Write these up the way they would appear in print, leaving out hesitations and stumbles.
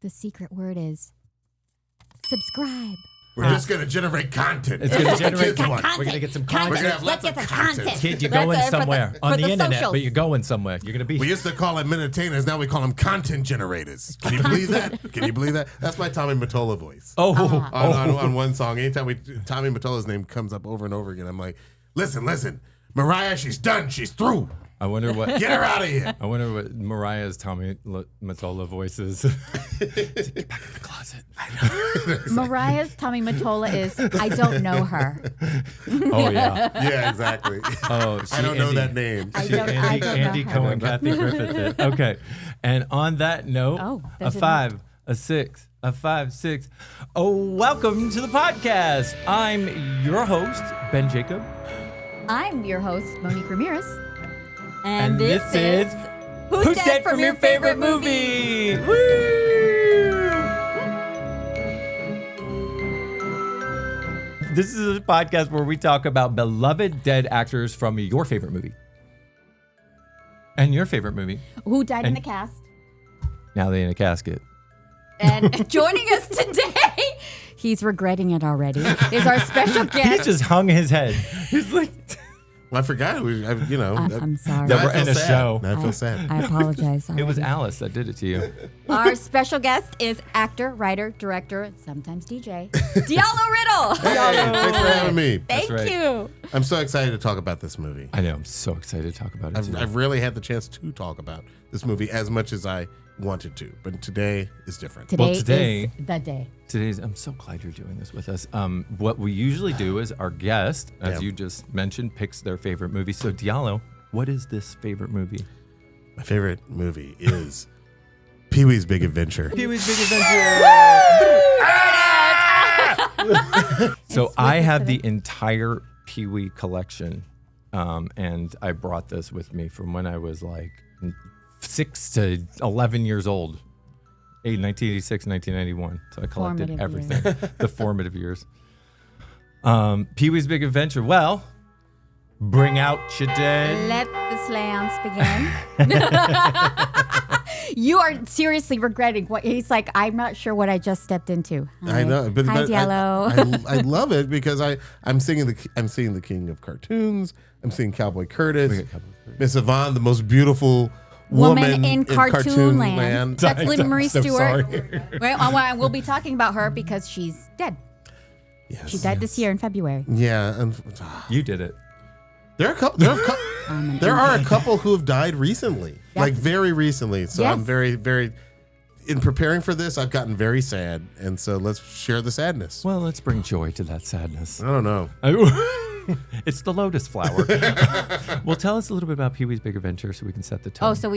The secret word is subscribe. We're just going to generate content. It's going to generate content. We're going to get some content. We're going to have lots of content. Kid, you're going somewhere on the internet, socials. but you're going somewhere. You're going to be. We used to call them entertainers. Now we call them content generators. Can you believe that? Can you believe that? That's my Tommy Mottola voice. On one song. Anytime Tommy Mottola's name comes up over and over again, I'm like, listen. Mariah, she's done. She's through. I wonder what. Get her out of here. I wonder what Mariah's Tommy Mottola voice is. Get back in the closet. Mariah's Tommy Mottola is, I don't know her. Oh, yeah. Yeah, exactly. Oh, I don't know that name. I don't Andy know her. Cohen, Kathy Griffith did. Okay. And on that note, a 5, a 6, a 5, 6. Oh, welcome to the podcast. I'm your host, Ben Jacob. I'm your host, Monique Ramirez. And this is Who's Dead from Your Favorite Movie? Woo! This is a podcast where we talk about beloved dead actors from your favorite movie. And your favorite movie. Who died in the cast. Now they're in a casket. And joining us today, he's regretting it already, is our special guest. He just hung his head. He's like... Well, I forgot. I'm sorry. That we're in a show. I feel sad. I apologize. It was Alice that did it to you. Our special guest is actor, writer, director, and sometimes DJ, Diallo Riddle. Hey, thanks for having me. Thank you. I'm so excited to talk about this movie. I know. I'm so excited to talk about it today. I've rarely had the chance to talk about this movie as much as I wanted to, but today is different. Today is the day. I'm so glad you're doing this with us. What we usually do is our guest, as you just mentioned, picks their favorite movie. So Diallo, what is this favorite movie? My favorite movie is Pee-wee's Big Adventure. Pee-wee's Big Adventure. So I have the entire Pee-wee collection, and I brought this with me from when I was like 6 to 11 years old. 1986, 1991. So I collected everything. The formative years. Pee-wee's Big Adventure. Well, bring out your dead. Let the seance begin. You are seriously regretting what he's like. I'm not sure what I just stepped into. Hi. I know, but Diallo. I love it because I'm seeing the king of cartoons. I'm seeing Cowboy Curtis, Miss Yvonne, the most beautiful woman in cartoon land. That's Lynn Marie Stewart. Right, we'll be talking about her because she's dead. Yes, she died this year in February. Yeah, and you did it. There are a couple who have died recently, like very recently. So I'm very, very. In preparing for this, I've gotten very sad, and so let's share the sadness. Well, let's bring joy to that sadness. I don't know. It's the lotus flower. Well, tell us a little bit about Pee-wee's Big Adventure so we can set the tone. Oh, so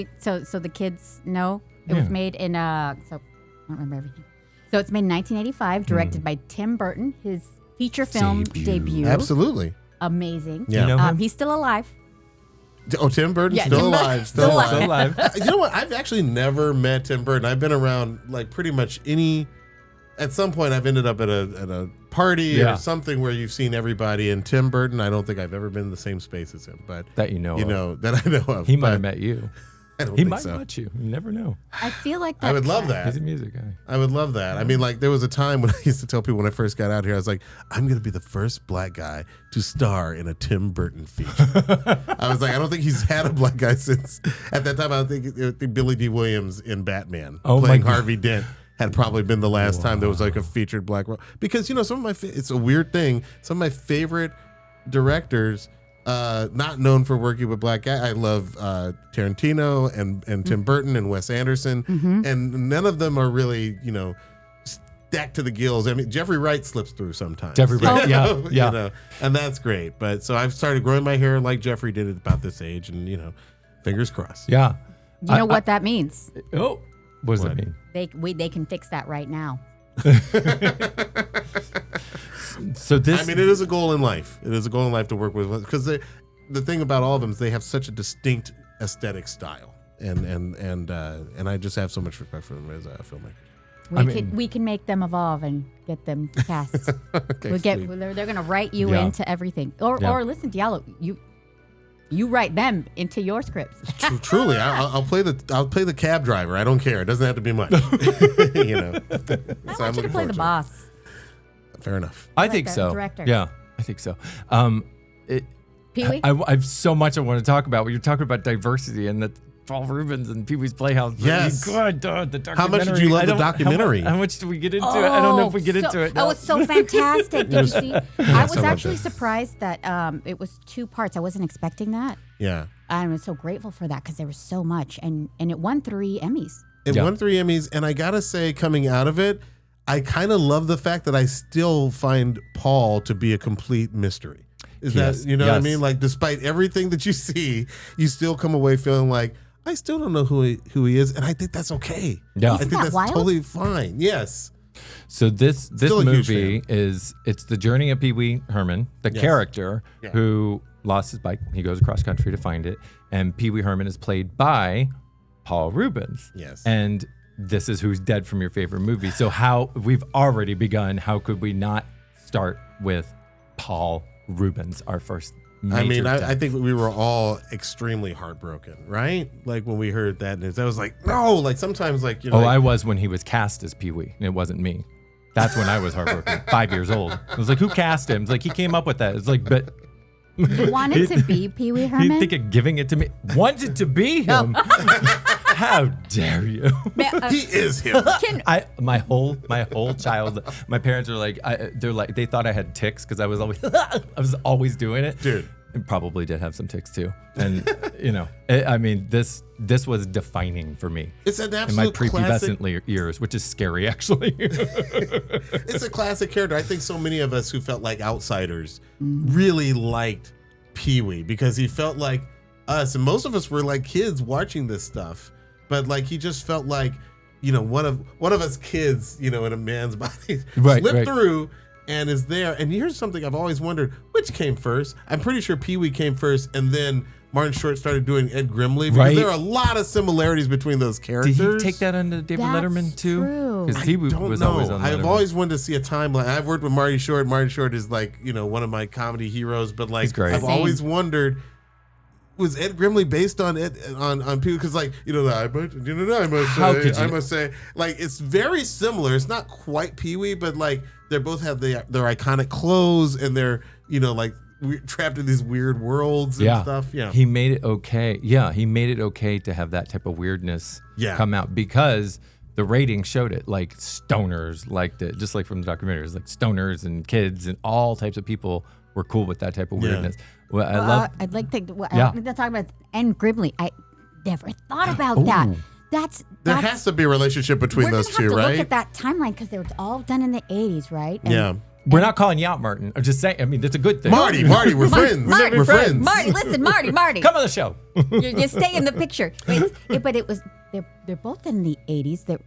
the kids know it was made in so I don't remember everything. So it's made in 1985, directed by Tim Burton, his feature film debut. Absolutely. Amazing. Yeah. You know him? He's still alive. Oh, Tim Burton, still alive. Still alive. You know what? I've actually never met Tim Burton. I've been around like pretty much any. At some point, I've ended up at a party or something where you've seen everybody. And Tim Burton, I don't think I've ever been in the same space as him. But that you know that I know of. He might have met you. I don't he think might so. met you. You never know. I feel like that. I would love that. He's a music guy. I would love that. I mean, like there was a time when I used to tell people when I first got out here, I was like, I'm going to be the first black guy to star in a Tim Burton feature. I was like, I don't think he's had a black guy since at that time. I think Billy D. Williams in Batman playing Harvey Dent had probably been the last time there was like a featured black role. Because, some of it's a weird thing. Some of my favorite directors, not known for working with black guys. I love Tarantino and Tim Burton and Wes Anderson. And none of them are really, stacked to the gills. I mean, Jeffrey Wright slips through sometimes. Jeffrey Wright, yeah. And that's great. But so I've started growing my hair like Jeffrey did at about this age. And, fingers crossed. Yeah. You know what that means? Oh. What does that mean? They can fix that right now. So this. I mean, it is a goal in life. It is a goal in life to work with, because the thing about all of them is they have such a distinct aesthetic style, and I just have so much respect for them as a filmmaker. We can make them evolve and get them cast. Okay, they're going to write you into everything. Or listen, Diallo, You write them into your scripts. Truly, I'll play the cab driver. I don't care. It doesn't have to be much. You know. I want you to play the boss. Fair enough. I think so. Director. Yeah, I think so. Pee-wee? I have so much I want to talk about. When you're talking about diversity and that Paul Reubens and Pee-wee's Playhouse. Yes. God, the documentary. How much did you love the documentary? How much do we get into it? I don't know if we get into it. That was so fantastic. Did you see? I was actually this. surprised that it was 2 parts. I wasn't expecting that. Yeah. I was so grateful for that because there was so much. And it won 3 Emmys. It won 3 Emmys. And I got to say, coming out of it, I kind of love the fact that I still find Paul to be a complete mystery. That, you know what I mean? Like, despite everything that you see, you still come away feeling like, I still don't know who he is, and I think that's okay. Yeah. I think that's totally fine. Yes. So this Still a huge movie it's the journey of Pee-wee Herman, the character who lost his bike. He goes across country to find it, and Pee-wee Herman is played by Paul Reubens. Yes. And this is who's dead from your favorite movie. So how we've already begun. How could we not start with Paul Reubens, our first major death? I think we were all extremely heartbroken, right? Like when we heard that news, I was like, no. Like sometimes, like you know. I was when he was cast as Pee-wee, and it wasn't me. That's when I was heartbroken. 5 years old. I was like, who cast him? It's like he came up with that. It's like, but You wanted to be Pee-wee Herman? you think of giving it to me? Wanted to be him? How dare you? He is him. My whole child. My parents are like, they thought I had tics because I was always doing it, dude. And probably did have some tics too, and you know, this was defining for me. It's an in my absolute classic. prepubescent years, which is scary actually. It's a classic character. I think so many of us who felt like outsiders really liked Pee-wee because he felt like us, and most of us were like kids watching this stuff. But like he just felt like, you know, one of us kids, you know, in a man's body slipped through and is there. And here's something I've always wondered: which came first? I'm pretty sure Pee-wee came first, and then Martin Short started doing Ed Grimley. Because there are a lot of similarities between those characters. Did he take that onto David Letterman too? Because Pee-wee was always on Letterman. I've always wanted to see a timeline. I've worked with Marty Short. Marty Short is like, you know, one of my comedy heroes. But like, he's great. I've always wondered, was Ed Grimley based on Pee-wee? Because like, you know, I must say, like, it's very similar. It's not quite Pee-wee, but like they both have their iconic clothes and they're, you know, like trapped in these weird worlds and stuff. Yeah, he made it okay. Yeah, he made it okay to have that type of weirdness come out because the ratings showed it. Like stoners liked it, just like from the documentaries. Like stoners and kids and all types of people were cool with that type of weirdness. Well, I'd like to talk about Ed Grimley. I never thought about that. There has to be a relationship between those two, right? We're going to have to look at that timeline because they were all done in the 80s, right? And we're not calling you out, Martin. I'm just saying. I mean, that's a good thing. Marty, we're friends. We're friends. Marty, listen, Marty. Come on the show. You stay in the picture. But it was they're both in the 80s.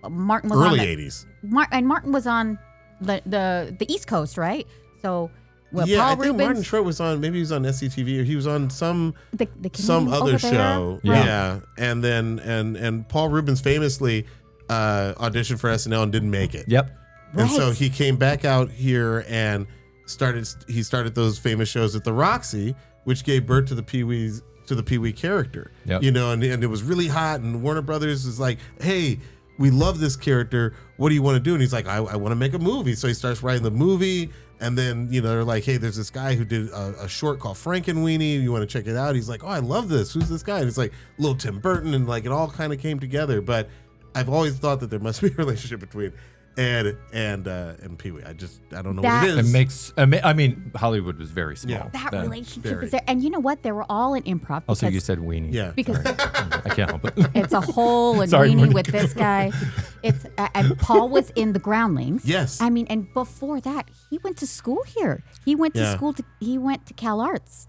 Martin was early on 80s. And Martin was on the East Coast, right? So. Well, I Paul think Reubens, Martin Short was on, maybe he was on SCTV or he was on some there? other show. Yeah. And then and Paul Reubens famously auditioned for SNL and didn't make it. Yep. And so he came back out here and started those famous shows at the Roxy, which gave birth to the Pee-wee character. Yep. You know, and it was really hot, and Warner Brothers was like, hey, we love this character. What do you want to do? And he's like, I want to make a movie. So he starts writing the movie. And then, you know, they're like, hey, there's this guy who did a short called 𝘰𝘰𝘶𝘥. You want to check it out? He's like, oh, I love this. Who's this guy? And it's like little Tim Burton. And like it all kind of came together. But I've always thought that there must be a relationship between Ed and Pee-wee. I don't know what it is. It makes, I mean, Hollywood was very small. Yeah. That relationship is there. And you know what? They were all in improv. Also, you said weenie. Yeah. Because I can't help it. it's a whole and weenie with this guy. It's and Paul was in the Groundlings. Yes. I mean, and before that, he went to school here. He went to school. He went to Cal Arts,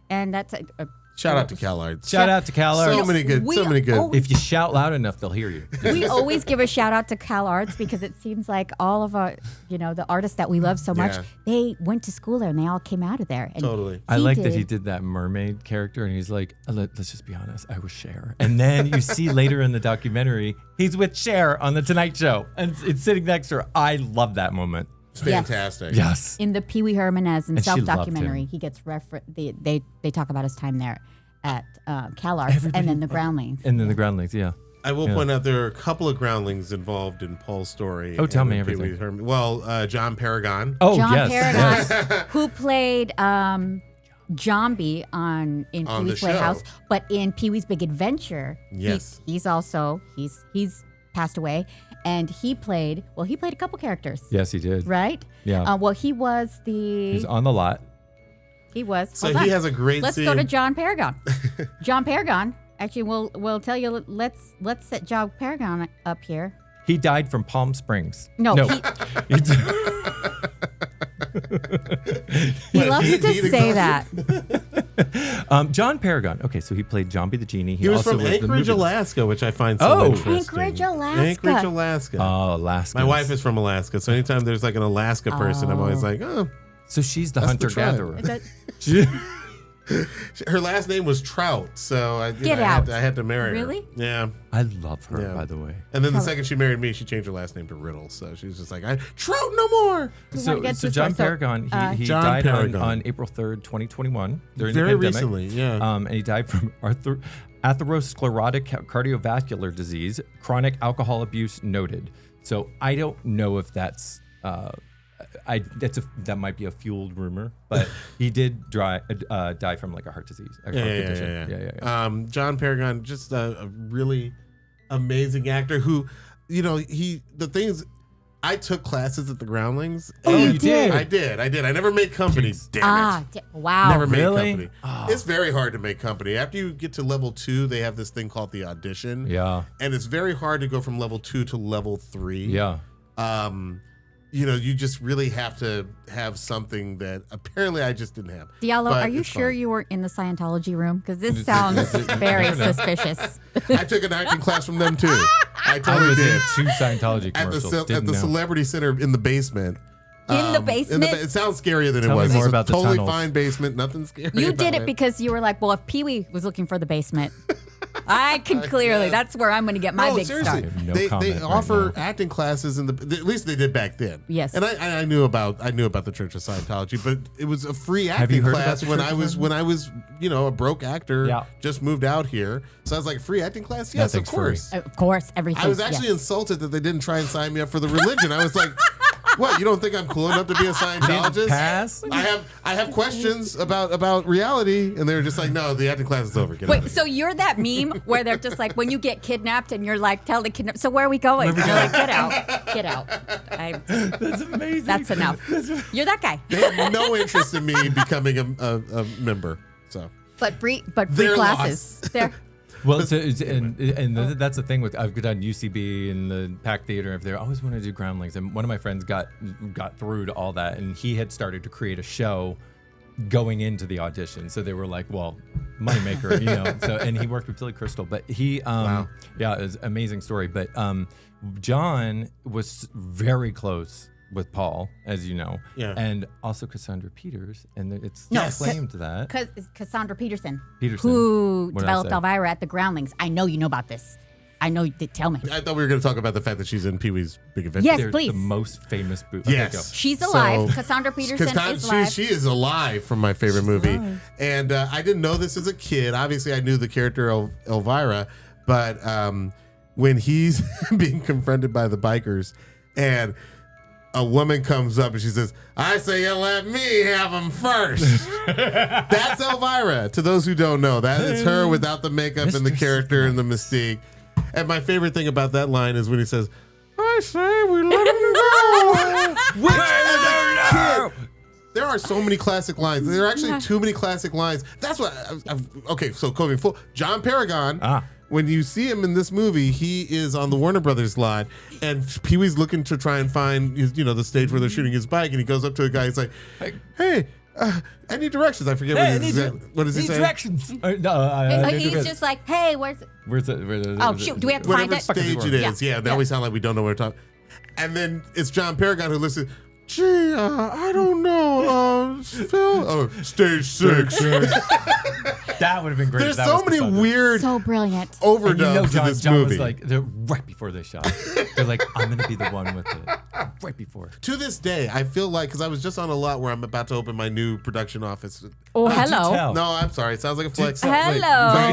and that's a Shout out to Cal Arts. Shout out to Cal Arts. So many good. If you shout loud enough, they'll hear you. We always give a shout out to Cal Arts because it seems like all of our, the artists that we love so much, they went to school there and they all came out of there. And totally. I like that he did that mermaid character and he's like, let's just be honest, I was Cher. And then you see later in the documentary, he's with Cher on the Tonight Show and it's sitting next to her. I love that moment. It's fantastic. Yes. In the Pee-wee Herman And she loved self-documentary, him. he gets they talk about his time there at CalArts and then the Groundlings. And then the Groundlings, yeah. I will point out there are a couple of Groundlings involved in Paul's story. Oh, tell and me in everything. Pee-wee Herman. Well, John Paragon. Oh, John yes. Paragon, who played Zombie in On the Pee-wee's show. Playhouse, but in Pee-wee's Big Adventure, Yes. he's passed away, and he played a couple characters, Yes, he did. right? Yeah. He was He's on the lot. he was. So hold he on. has a great Let's scene. go to John Paragon. John Paragon. Actually, we'll tell you. Let's set John Paragon up here. He died from Palm Springs. No, he loves he to say that. John Paragon. Okay, so he played Zombie the Genie. He was also from the Anchorage, movie- Alaska, which I find so interesting. Anchorage, Alaska. Anchorage, Alaska. Oh, Alaska. My wife is from Alaska, so anytime there's like an Alaska person, I'm always like, oh. So she's the That's the hunter-gatherer. Is that- Her last name was Trout, so I had to marry her. Really? Yeah. I love her, Yeah. by the way. And then the second she married me, she changed her last name to Riddle. So she was just like, Trout no more. So John Paragon, he John died Paragon. on April 3rd, 2021 during Very the pandemic. recently, yeah. And he died from atherosclerotic cardiovascular disease, chronic alcohol abuse noted. So I don't know if that's that might be a fueled rumor, but he did die from like a heart disease, a heart condition. Yeah. John Paragon, just a really amazing actor who, the things. I took classes at the Groundlings. Oh, you and did? I did. I never made company. Damn it. Wow. Never made Really? company. It's very hard to make company. After you get to level 2, they have this thing called the audition. Yeah. And it's very hard to go from level 2 to level 3. Yeah. You just really have to have something that apparently I just didn't have. Diallo, But are you it's sure fun. you were in the Scientology room? Because this sounds very suspicious. I took an acting class from them too. I I totally was did. in 2 Scientology At commercials. the Didn't know. Celebrity Center in the basement. In the basement? It sounds scarier than Tell it me was. more It's about a the totally tunnels. fine basement. Nothing scary. You about did it because you were like, well, if Pee-wee was looking for the basement, I can clearly, Yes. that's where I'm going to get my No, big seriously. start. have no They comment right offer now. acting classes at least they did back then. Yes. And I knew about the Church of Scientology, but it was a free you acting heard about class the when Church I of was a broke actor, Yeah. just moved out here. So I was like, free acting class? Yes, Nothing's of course. Of course, everything. I was actually yes. insulted that they didn't try and sign me up for the religion. I was like, what? You don't think I'm cool enough to be a Scientologist? Pass? I have questions about reality, and they were just like, no, the acting class is over. Get out Wait, of so you're that meme where they're just like, when you get kidnapped and you're like, tell the kidnap, so where are we going? And you're like, get out. That's amazing. That's enough. You're that guy. They have no interest in me becoming a member. So But free Their classes. They're, Well, that's the thing with I've done UCB and the Pack Theater. If they always wanted to do Groundlings, and one of my friends got through to all that, and he had started to create a show going into the audition. So they were like, well, moneymaker, So and he worked with Billy Crystal, but he, Wow. yeah, it was an amazing story. But John was very close with Paul, as you know, Yeah. and also Cassandra Peters, and it's Yes. claimed that. Cassandra Peterson, Peterson. who What did I developed say? Elvira at the Groundlings. I know you know about this. I know you did. Tell me. I thought we were going to talk about the fact that she's in Pee-wee's Big Adventure. Yes, They're please. the most famous boob. Yes. She's alive. So- Cassandra Peterson is alive. She is alive from my favorite movie. And I didn't know this as a kid. Obviously, I knew the character Elvira, but when he's being confronted by the bikers and a woman comes up and she says, I say you let me have them first. That's Elvira. To those who don't know, that is her without the makeup and the character and the mystique. And my favorite thing about that line is when he says, I say we let him go. Which, as a kid, there are so many classic lines. There are actually too many classic lines. That's what. Okay, so Kobe, John Paragon. When you see him in this movie, he is on the Warner Brothers lot, and Pee-wee's looking to try and find, the stage where they're shooting his bike, and he goes up to a guy. He's like, "Hey, I need directions." I forget what does he say? Directions. He's just like, hey, Where's it? Oh, shoot, do we have to find Whatever it? stage it is. Yeah, they always sound like we don't know where to talk. And then it's John Paragon who listens. Gee, I don't know. Phil, stage 6. That would have been great. There's so many weird, So brilliant. overdubs in this John movie. was like, right before they shot. They're like, I'm going to be the one with it. Right before. To this day, I feel like, because I was just on a lot where I'm about to open my new production office. Oh, do hello. tell. No, I'm sorry. It sounds like a flex. tell. Hello. Wait,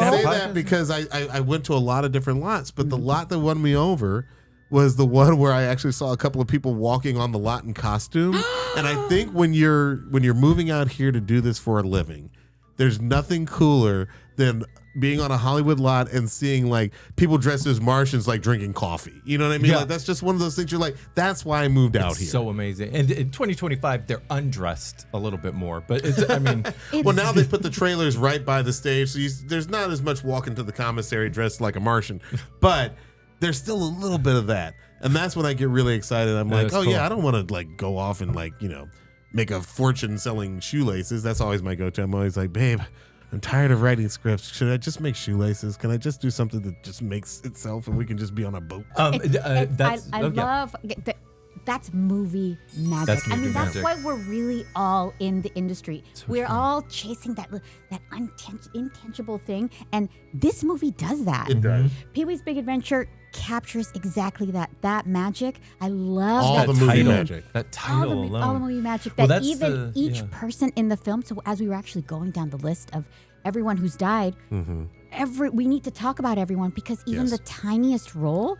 I say Podcast? that because I went to a lot of different lots, but the lot that won me over was the one where I actually saw a couple of people walking on the lot in costume. And I think when you're moving out here to do this for a living, there's nothing cooler than being on a Hollywood lot and seeing like people dressed as Martians like drinking coffee. You know what I mean? Yeah. Like that's just one of those things you're like, that's why I moved out here. So amazing. And in 2025, they're undressed a little bit more. But it's, I mean, Well, now they put the trailers right by the stage, so there's not as much walking to the commissary dressed like a Martian, but there's still a little bit of that, and that's when I get really excited. I'm like, That's oh cool. yeah, I don't want to like go off and like make a fortune selling shoelaces. That's always my go-to. I'm always like, babe, I'm tired of writing scripts. Should I just make shoelaces? Can I just do something that just makes itself, and we can just be on a boat? I yeah. love that's movie magic. That's I mean, movie that's magic. why we're really all in the industry. We're all chasing that intangible thing, and this movie does that. It does. Pee-wee's Big Adventure captures exactly that magic. I love All that the movie title, magic. That all title the alone. movie magic. Well, That that's even each yeah. person in the film. So as we were actually going down the list of everyone who's died, we need to talk about everyone because even Yes. the tiniest role,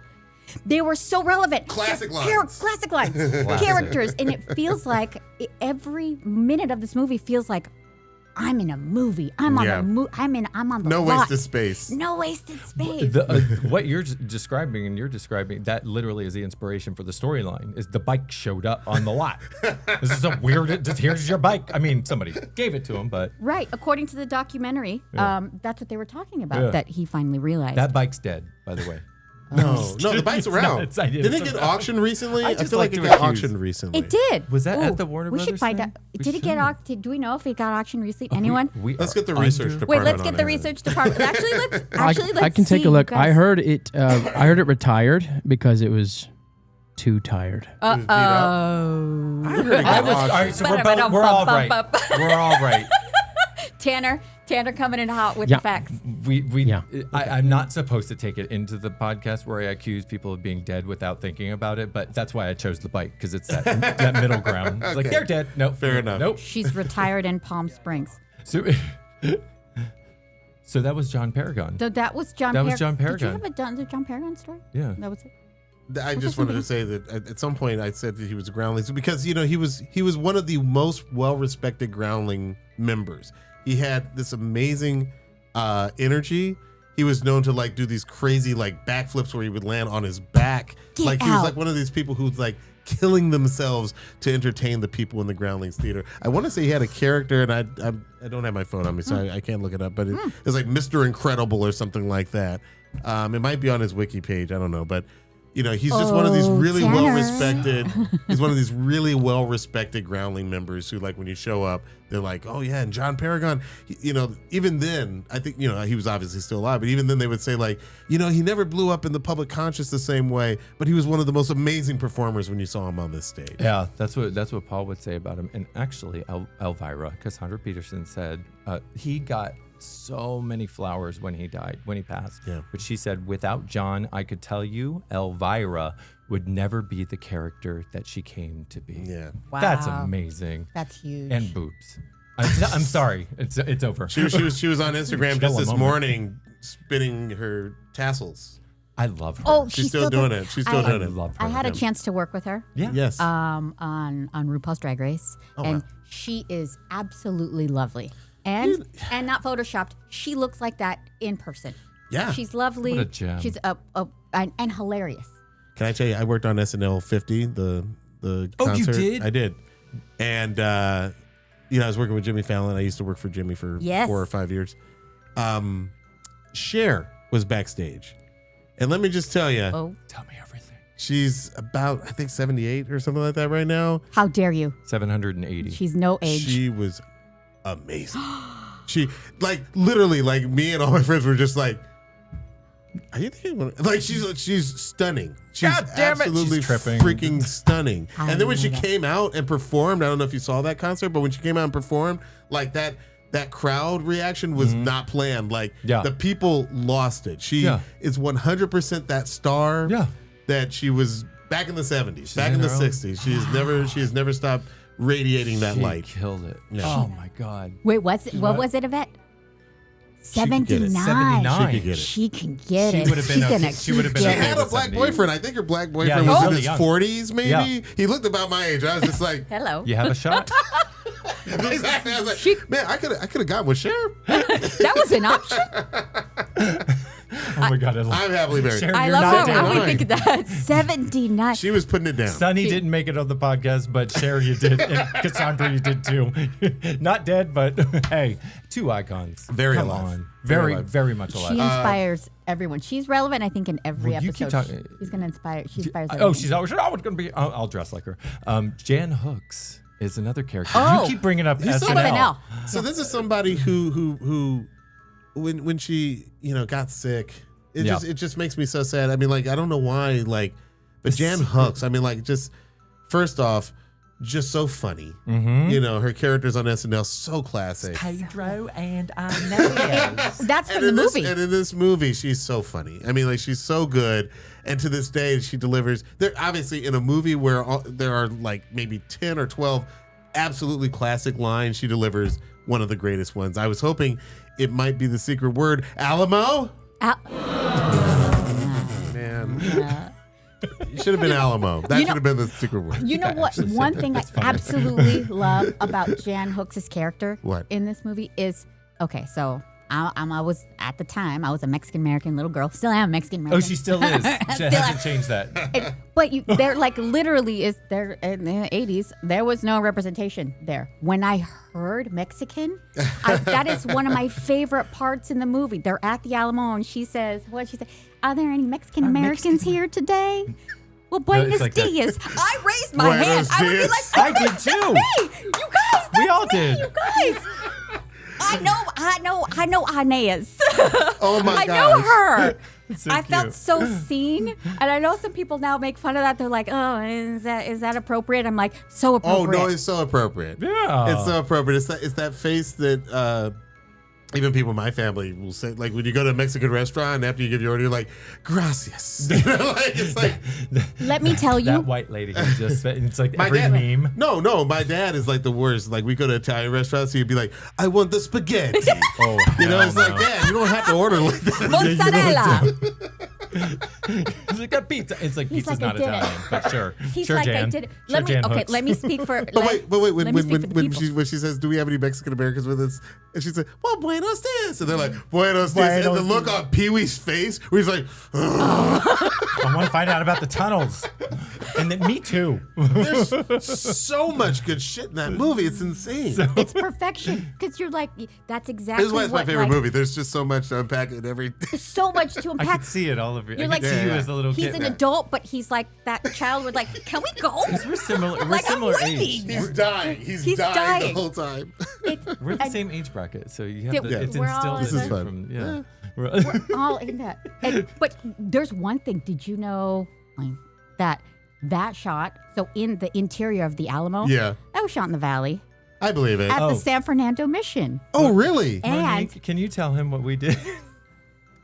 they were so relevant. Classic They're lines. classic lines. Characters, and it feels like every minute of this movie feels like I'm in a movie. I'm on Yeah. I'm on the No lot. wasted space. No wasted space. What you're describing, that literally is the inspiration for the storyline. Is the bike showed up on the lot? This is a weird. Just here's your bike. I mean, somebody gave it to him, but Right, according to the documentary, that's what they were talking about. Yeah. That he finally realized. that bike's dead. By the way, No, the bike's around. It's not. Didn't it get auctioned recently? I I just feel like like it to got accuse. auctioned recently. It did. Was that Ooh, at the Warner We should Brothers find thing? out. We Did it get should. auctioned? Do we know if it got auctioned recently? Anyone? Let's get the under- research Wait, department. let's get the on it. research department. Actually, let's I can take see, a look. you I guys. heard it. I heard it retired because it was too tired. It was beat up. Oh. I heard it I got was, all auctioned. right, so we're all right. We're all right. Tanner coming in hot with Yeah. the facts. Yeah. I'm not supposed to take it into the podcast where I accuse people of being dead without thinking about it, but that's why I chose the bike because it's that middle ground. It's like Okay. they're dead. No, Fair enough. Nope. She's retired in Palm Springs. So that was John Paragon. So that was John. That was John Did you Paragon. have the John Paragon story? Yeah. That was it. I Was just there wanted to say that at some point I said that he was a Groundlings because he was one of the most well-respected Groundling members. He had this amazing energy. He was known to like do these crazy like backflips where he would land on his back. Get like he was out. like one of these people who's like killing themselves to entertain the people in the Groundlings theater. I want to say he had a character, and I don't have my phone on me, so I can't look it up. But it was like Mr. Incredible or something like that. It might be on his wiki page. I don't know, but. He's just one of these really Tanner. well-respected. He's one of these really well-respected Groundling members who, like, when you show up, they're like, "Oh yeah." And John Paragon, even then, I think he was obviously still alive, but even then, they would say like, he never blew up in the public conscious the same way, but he was one of the most amazing performers when you saw him on this stage. Yeah, that's what Paul would say about him. And actually, Elvira, Cassandra Peterson said he got so many flowers when he passed. Yeah. But she said, without John, I could tell you, Elvira would never be the character that she came to be. Yeah. Wow. That's amazing. That's huge. And boobs. I'm sorry. It's over. She was on Instagram Kill just a this moment. morning, spinning her tassels. I love her. Oh, She's still doing it. She's still doing I it. love her. I had a chance to work with her. Yeah. Yes. on RuPaul's Drag Race, and wow. she is absolutely lovely and not photoshopped. She looks like that in person. Yeah. She's lovely. What a gem. She's and hilarious. Can I tell you, I worked on SNL 50, the concert. you did? I did. And, I was working with Jimmy Fallon. I used to work for Jimmy for Yes. 4 or 5 years. Cher was backstage. And let me just tell you, Oh, Tell me everything. she's about, I think, 78 or something like that right now. how dare you? 780. She's no age. She was amazing. She, like, literally, like, me and all my friends were just like, Are you thinking like she's stunning? She's God damn it, absolutely she's tripping. freaking stunning. I And then when love she it. came out and performed, I don't know if you saw that concert, but when she came out and performed, like that crowd reaction was not planned. Like the people lost it. She is 100% that star that she was back in the 70s, back in the 60s. She has never stopped radiating that light. Killed it. Yeah. Oh my God. Wait, what was it, Yvette? could get it. 79. She could get it. She can get She it. would have been She's okay. gonna She would have been She okay. keep had getting a black 70. boyfriend. I think her black boyfriend he was was in really his young. 40s, maybe. Yeah. He looked about my age. I was just like, Hello. You have a shot? exactly. I was like, man, I could have gotten with Cher. That was an option. Oh my God. I'm happily married. Cher, I you're love not how dead. we think that. 79. She was putting it down. Sonny didn't make it on the podcast, but Cher, you did. And Cassandra, you did too. Not dead, but hey, two icons. Very Come alive. on. Very Very, alive. very much alive. She inspires everyone. She's relevant, I think, in every Well, you keep episode. talking- She's going to inspire. She inspires Oh, everyone. she's always going to be. I'll dress like her. Jan Hooks is another character. Oh. You keep bringing up He's SNL. SNL. So this is somebody who when she got sick, it just makes me so sad. I mean, like, I don't know why, like, but Jan Hooks, I mean, like, just first off, just so funny. You know, her characters on SNL so classic. Pedro and Inez. That's from And the in this, movie. and in this movie, she's so funny. I mean, like, she's so good. And to this day, she delivers. There obviously in a movie where there are like maybe 10 or 12 absolutely classic lines, she delivers one of the greatest ones. I was hoping it might be the secret word, Alamo. Man, you should have been Alamo. That should have been the secret word. You know what? actually said One that. thing I That's funny. absolutely love about Jan Hooks' character What? in this movie is, okay, so I was, at the time, I was a Mexican-American little girl. Still am Mexican-American. Oh, she still is. She Still hasn't changed that. But they're like literally is there in the 80s, there was no representation there. When I heard Mexican, that is one of my favorite parts in the movie. They're at the Alamo and she says, what she say? Are there any Mexican Americans here today? Well, buenos like that. dias. I raised my hand. Buenos I would be dias. like, I did too. hey, you guys, We that's all me, did. You guys. I know Inez. Oh my I gosh. know her. So I felt cute. so seen, and I know some people now make fun of that. They're like, "Oh, is that appropriate?" I'm like, "So Oh appropriate." no, it's so appropriate. Yeah. It's so appropriate. It's that face that even people in my family will say, like when you go to a Mexican restaurant after you give your order, you're like, gracias. You know, like, it's like Let me tell you, That white lady who just, it's like my every dad. meme. No, my dad is like the worst. Like we go to Italian restaurants, he'd be like, I want the spaghetti. Oh, You know, it's hell like, no. Dad, you don't have to order like that. mozzarella. It's like a pizza. It's like He's pizza's like, I not did it. Italian, but sure. He's sure, like, Jan. I did it. Sure, Jan Okay, Hooks. let me speak for. But wait, let me speak for the people. when she says, do we have any Mexican Americans with us? And she said, well, buenos dias. And they're like, buenos dias. And the Buenos look on Pee-wee's face where he's like, I want to find out about the tunnels. And then me too. there's so much good shit in that movie. It's insane. It's perfection because you're like, that's exactly. This is why it's my what, favorite like, movie. There's just so much to unpack in every. So much to I unpack. could see it all over you. You're I like, could see you as a little he's kid. an adult, but he's like that child. Would like, can we go? We're similar. We're Like, I'm similar waiting. age. He's dying. He's He's dying, dying. the whole time. We're the and- same age bracket, so you Yeah, have the, it's we're all instilled This in is you fun. from yeah. We're all in that. But there's one thing. Did you know that shot? So in the interior of the Alamo, Yeah, that was shot in the valley I believe it. at Oh. the San Fernando Mission. Oh, really? And Monique, can you tell him what we did?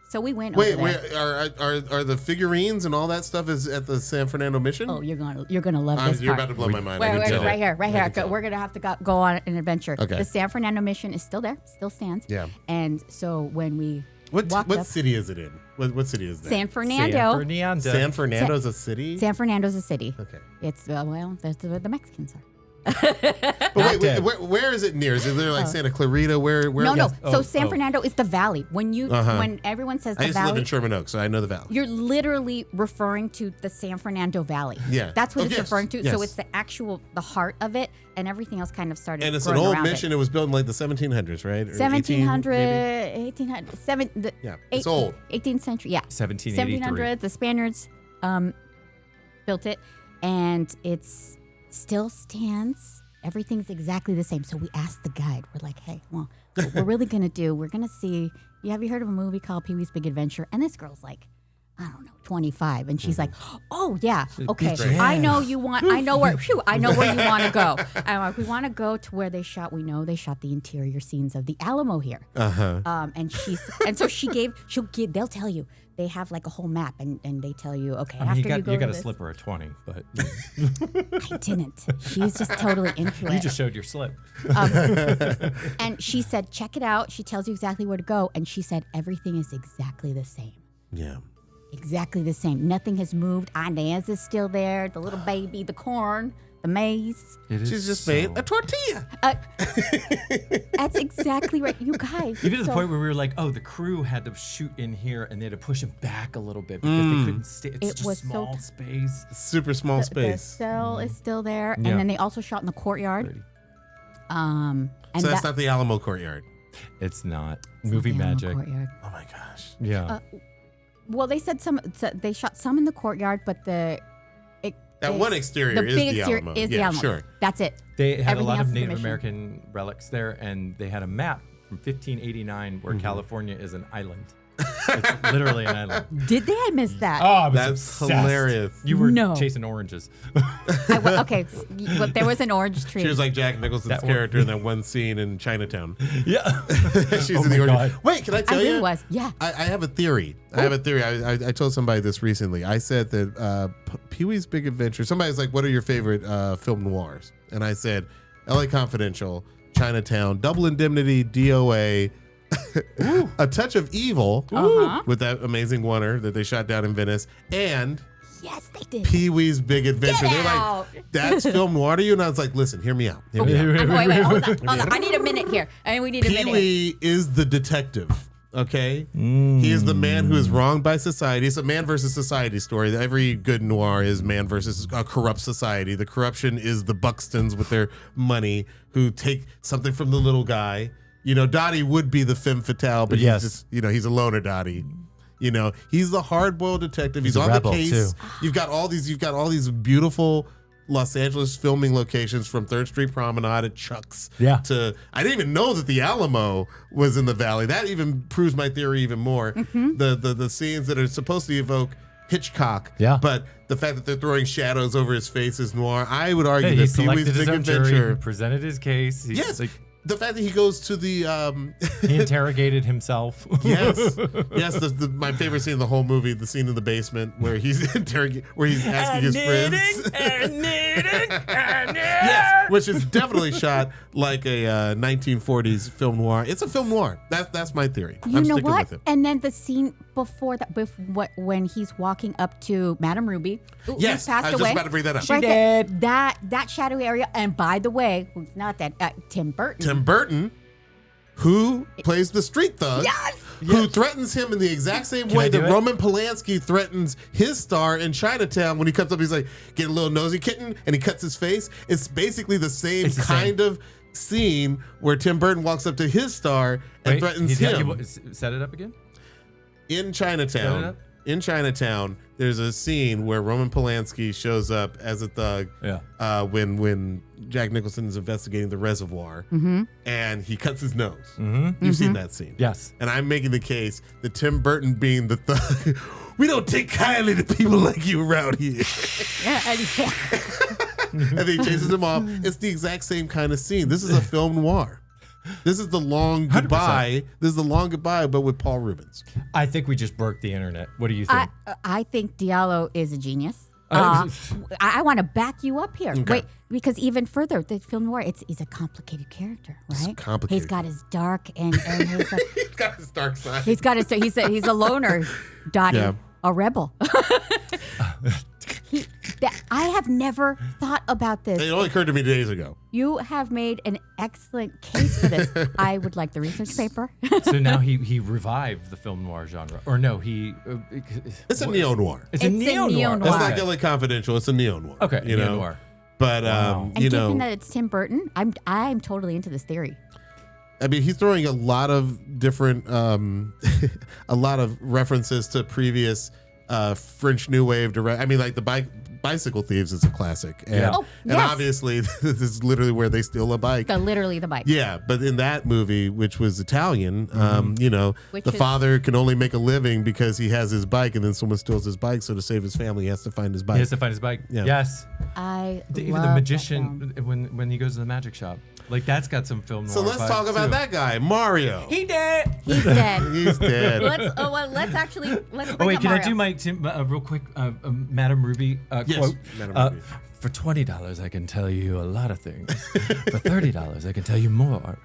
so we went Wait, over there. wait. Are the figurines and all that stuff is at the San Fernando Mission? Oh, you're gonna love this You're part. about to blow my mind. I Wait, can wait, tell. right here, right I here. can tell. We're gonna have to go on an adventure. Okay. The San Fernando Mission is still there, still stands. Yeah. And so when we What walked up, city is it in? What city is that? San Fernando. San Fernando's a city. San Fernando's a city. Okay. It's well, that's where the Mexicans are. But wait, dead. where is it near? Is it there like Santa Clarita? Where? No. Oh, So San oh. Fernando is the valley. When you when everyone says I the used to live valley, in Sherman Oaks, so I know the valley. you're literally referring to the San Fernando Valley. Yeah. That's what Oh, it's yes, referring to. yes. So it's the heart of it, and everything else kind of started. And it's an growing old around mission. It was built in like the 1700s, right? Or 1700, 1800, maybe? 1800, Yeah, it's old. 18th century, yeah. 1783. 1700s, the Spaniards built it, and it's still stands. Everything's exactly the same. So we asked the guide, we're like, hey, well, what we're really gonna do, we're gonna see. Have you heard of a movie called Pee-wee's Big Adventure? And this girl's like, I don't know, 25, and she's like, "Oh yeah, okay, I know you want. I know where. I know where you want to go. I'm like, we want to go to where they shot. We know they shot the interior scenes of the Alamo here. And so they'll tell you. They have like a whole map, and they tell you, okay, I mean, after you got a slipper at 20, but I didn't. She's just totally into it. you just showed your slip. And she said, check it out. She tells you exactly where to go, and she said everything is exactly the same. Yeah. Exactly the same. Nothing has moved. Inez is still there. The little baby, the corn, the maize. She's just made a tortilla. That's exactly right. You guys. Even to the point where we were like, oh, the crew had to shoot in here and they had to push him back a little bit because they couldn't stay. It's such a small space. Super small The space. cell is still there. Yeah. And then they also shot in the courtyard. So that's not the Alamo courtyard. It's not. It's Movie not the Alamo magic. courtyard. Oh my gosh. Yeah. Well, they said they shot some in the courtyard, but That one exterior the is big the exterior Alamo. is yeah, the Alamo. Sure. That's it. They had Everything a lot else of is a Native mission. American relics there, and they had a map from 1589 where California is an island. It's literally an island. Did they? I missed that. Oh, I was That's obsessed. hilarious. You were No. chasing oranges. Okay, but there was an orange tree. She was like Jack Nicholson's That one. character in that one scene in Chinatown. Yeah. She's in the my orange. God. Wait, can I I tell really you? was. Yeah. I have a theory. I told somebody this recently. I said that Pee-wee's Big Adventure. Somebody's like, "What are your favorite film noirs?" And I said, "L.A. Confidential, Chinatown, Double Indemnity, DOA." A Touch of Evil with that amazing oneer that they shot down in Venice, and Yes, they did. Pee-wee's Big Adventure. They're out. like, that's film noir to you? And I was like, listen, hear me out. Wait, hold on. I need a minute here. We need a minute. Pee-wee is the detective. Okay, he is the man who is wronged by society. It's a man versus society story. Every good noir is man versus a corrupt society. The corruption is the Buxtons with their money who take something from the little guy. You know, Dottie would be the femme fatale, but Yes. he's just, he's a loner Dottie. You know, he's the hard-boiled detective. He's a on the rebel, case. too. You've got all these beautiful Los Angeles filming locations, from 3rd Street Promenade at Chuck's to, I didn't even know that the Alamo was in the valley. That even proves my theory even more. The scenes that are supposed to evoke Hitchcock, but the fact that they're throwing shadows over his face is noir. I would argue He that selected Pee-wee's his Big own jury, Adventure. presented his case. Yes. The fact that he goes to the He interrogated himself. yes. My favorite scene in the whole movie, the scene in the basement where he's asking his friends. Yes, which is definitely shot like a 1940s film noir. It's a film noir. That's my theory. You I'm know sticking what? with it. And then the scene before that, when he's walking up to Madame Ruby, who's Yes, passed I was away. just about to bring that up. Right there, that shadowy area. And by the way, who's not that? Tim Burton. Tim Burton, who plays the street thug, who threatens him in the exact same way that Roman Polanski threatens his star in Chinatown when he comes up. He's like, "Get a little nosy kitten," and he cuts his face. It's basically the same kind of scene where Tim Burton walks up to his star and threatens him. Set it up again? In Chinatown, there's a scene where Roman Polanski shows up as a thug when Jack Nicholson is investigating the reservoir, and he cuts his nose. You've seen that scene. Yes. And I'm making the case that Tim Burton being the thug, we don't take kindly to people like you around here. And then he chases him off. It's the exact same kind of scene. This is a film noir. This is the long goodbye. 100%. This is the long goodbye, but with Paul Reubens. I think we just broke the internet. What do you think? I think Diallo is a genius. I want to back you up here. Okay. Wait, because even further, the film noir, he's a complicated character, right? It's complicated. He's got his dark and his He's got his dark side. he's got his he's a loner, Dottie, a rebel. I have never thought about this. It only occurred to me days ago. You have made an excellent case for this. I would like the research paper. So now he revived the film noir genre, or no? It's a neo noir. It's a neo noir. It's like LA Confidential. It's a neo noir. Okay, you know. noir. But And given that it's Tim Burton, I'm totally into this theory. I mean, he's throwing a lot of different, a lot of references to previous French New Wave direct. I mean, like the Bicycle Thieves is a classic. And, Yeah. Oh, and yes. obviously, this is literally where they steal a bike. Literally the bike. Yeah, but in that movie, which was Italian, Which the is- father can only make a living because he has his bike, and then someone steals his bike. So to save his family, he has to find his bike. He has to find his bike. Yeah. Yes. Even Even the magician when he goes to the magic shop, like that's got some film noir. So let's vibes, talk about too. that guy, Mario. He did. He's dead. He's dead. let's Oh bring wait, up can I Mario. do my real quick, Madame Ruby Yes, quote? Madame Ruby. For $20, I can tell you a lot of things. For $30, I can tell you more.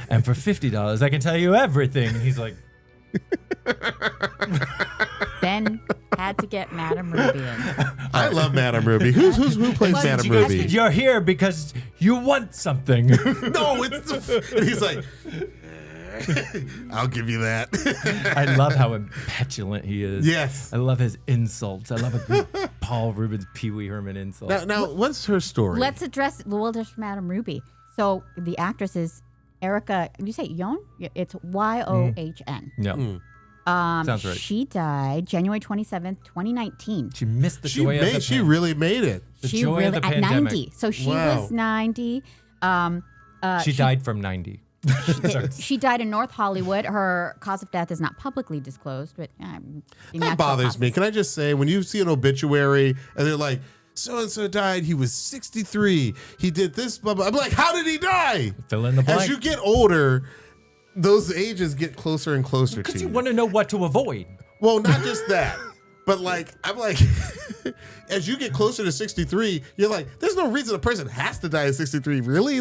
And for $50, I can tell you everything. And he's like, Ben had to get Madame Ruby in. I love Madame Ruby. Who plays Well, Madame you guys Ruby? "You're here because you want something." No, and he's like, I'll give you that. I love how petulant he is. Yes. I love his insults. I love a good Paul Reubens, Pee Wee Herman insult. Now, what's her story? Let's address Madame Ruby. So the actress is Erica. Did you say Yohn? It's Yohn. No. Sounds right. She died January 27th, 2019. She missed the joy of the She really made it. The She joy really of the at pandemic. 90. So she Wow. was 90. She died from 90. Sorry. She died in North Hollywood. Her cause of death is not publicly disclosed, but That bothers me. Can I just say, when you see an obituary and they're like, so-and-so died, he was 63, he did this, blah, blah. I'm like, how did he die? Fill in the blank. As you get older, those ages get closer and closer to Because you. you want to know what to avoid. Well, not just that, but I'm like, as you get closer to 63, you're like, there's no reason a person has to die at 63. Really?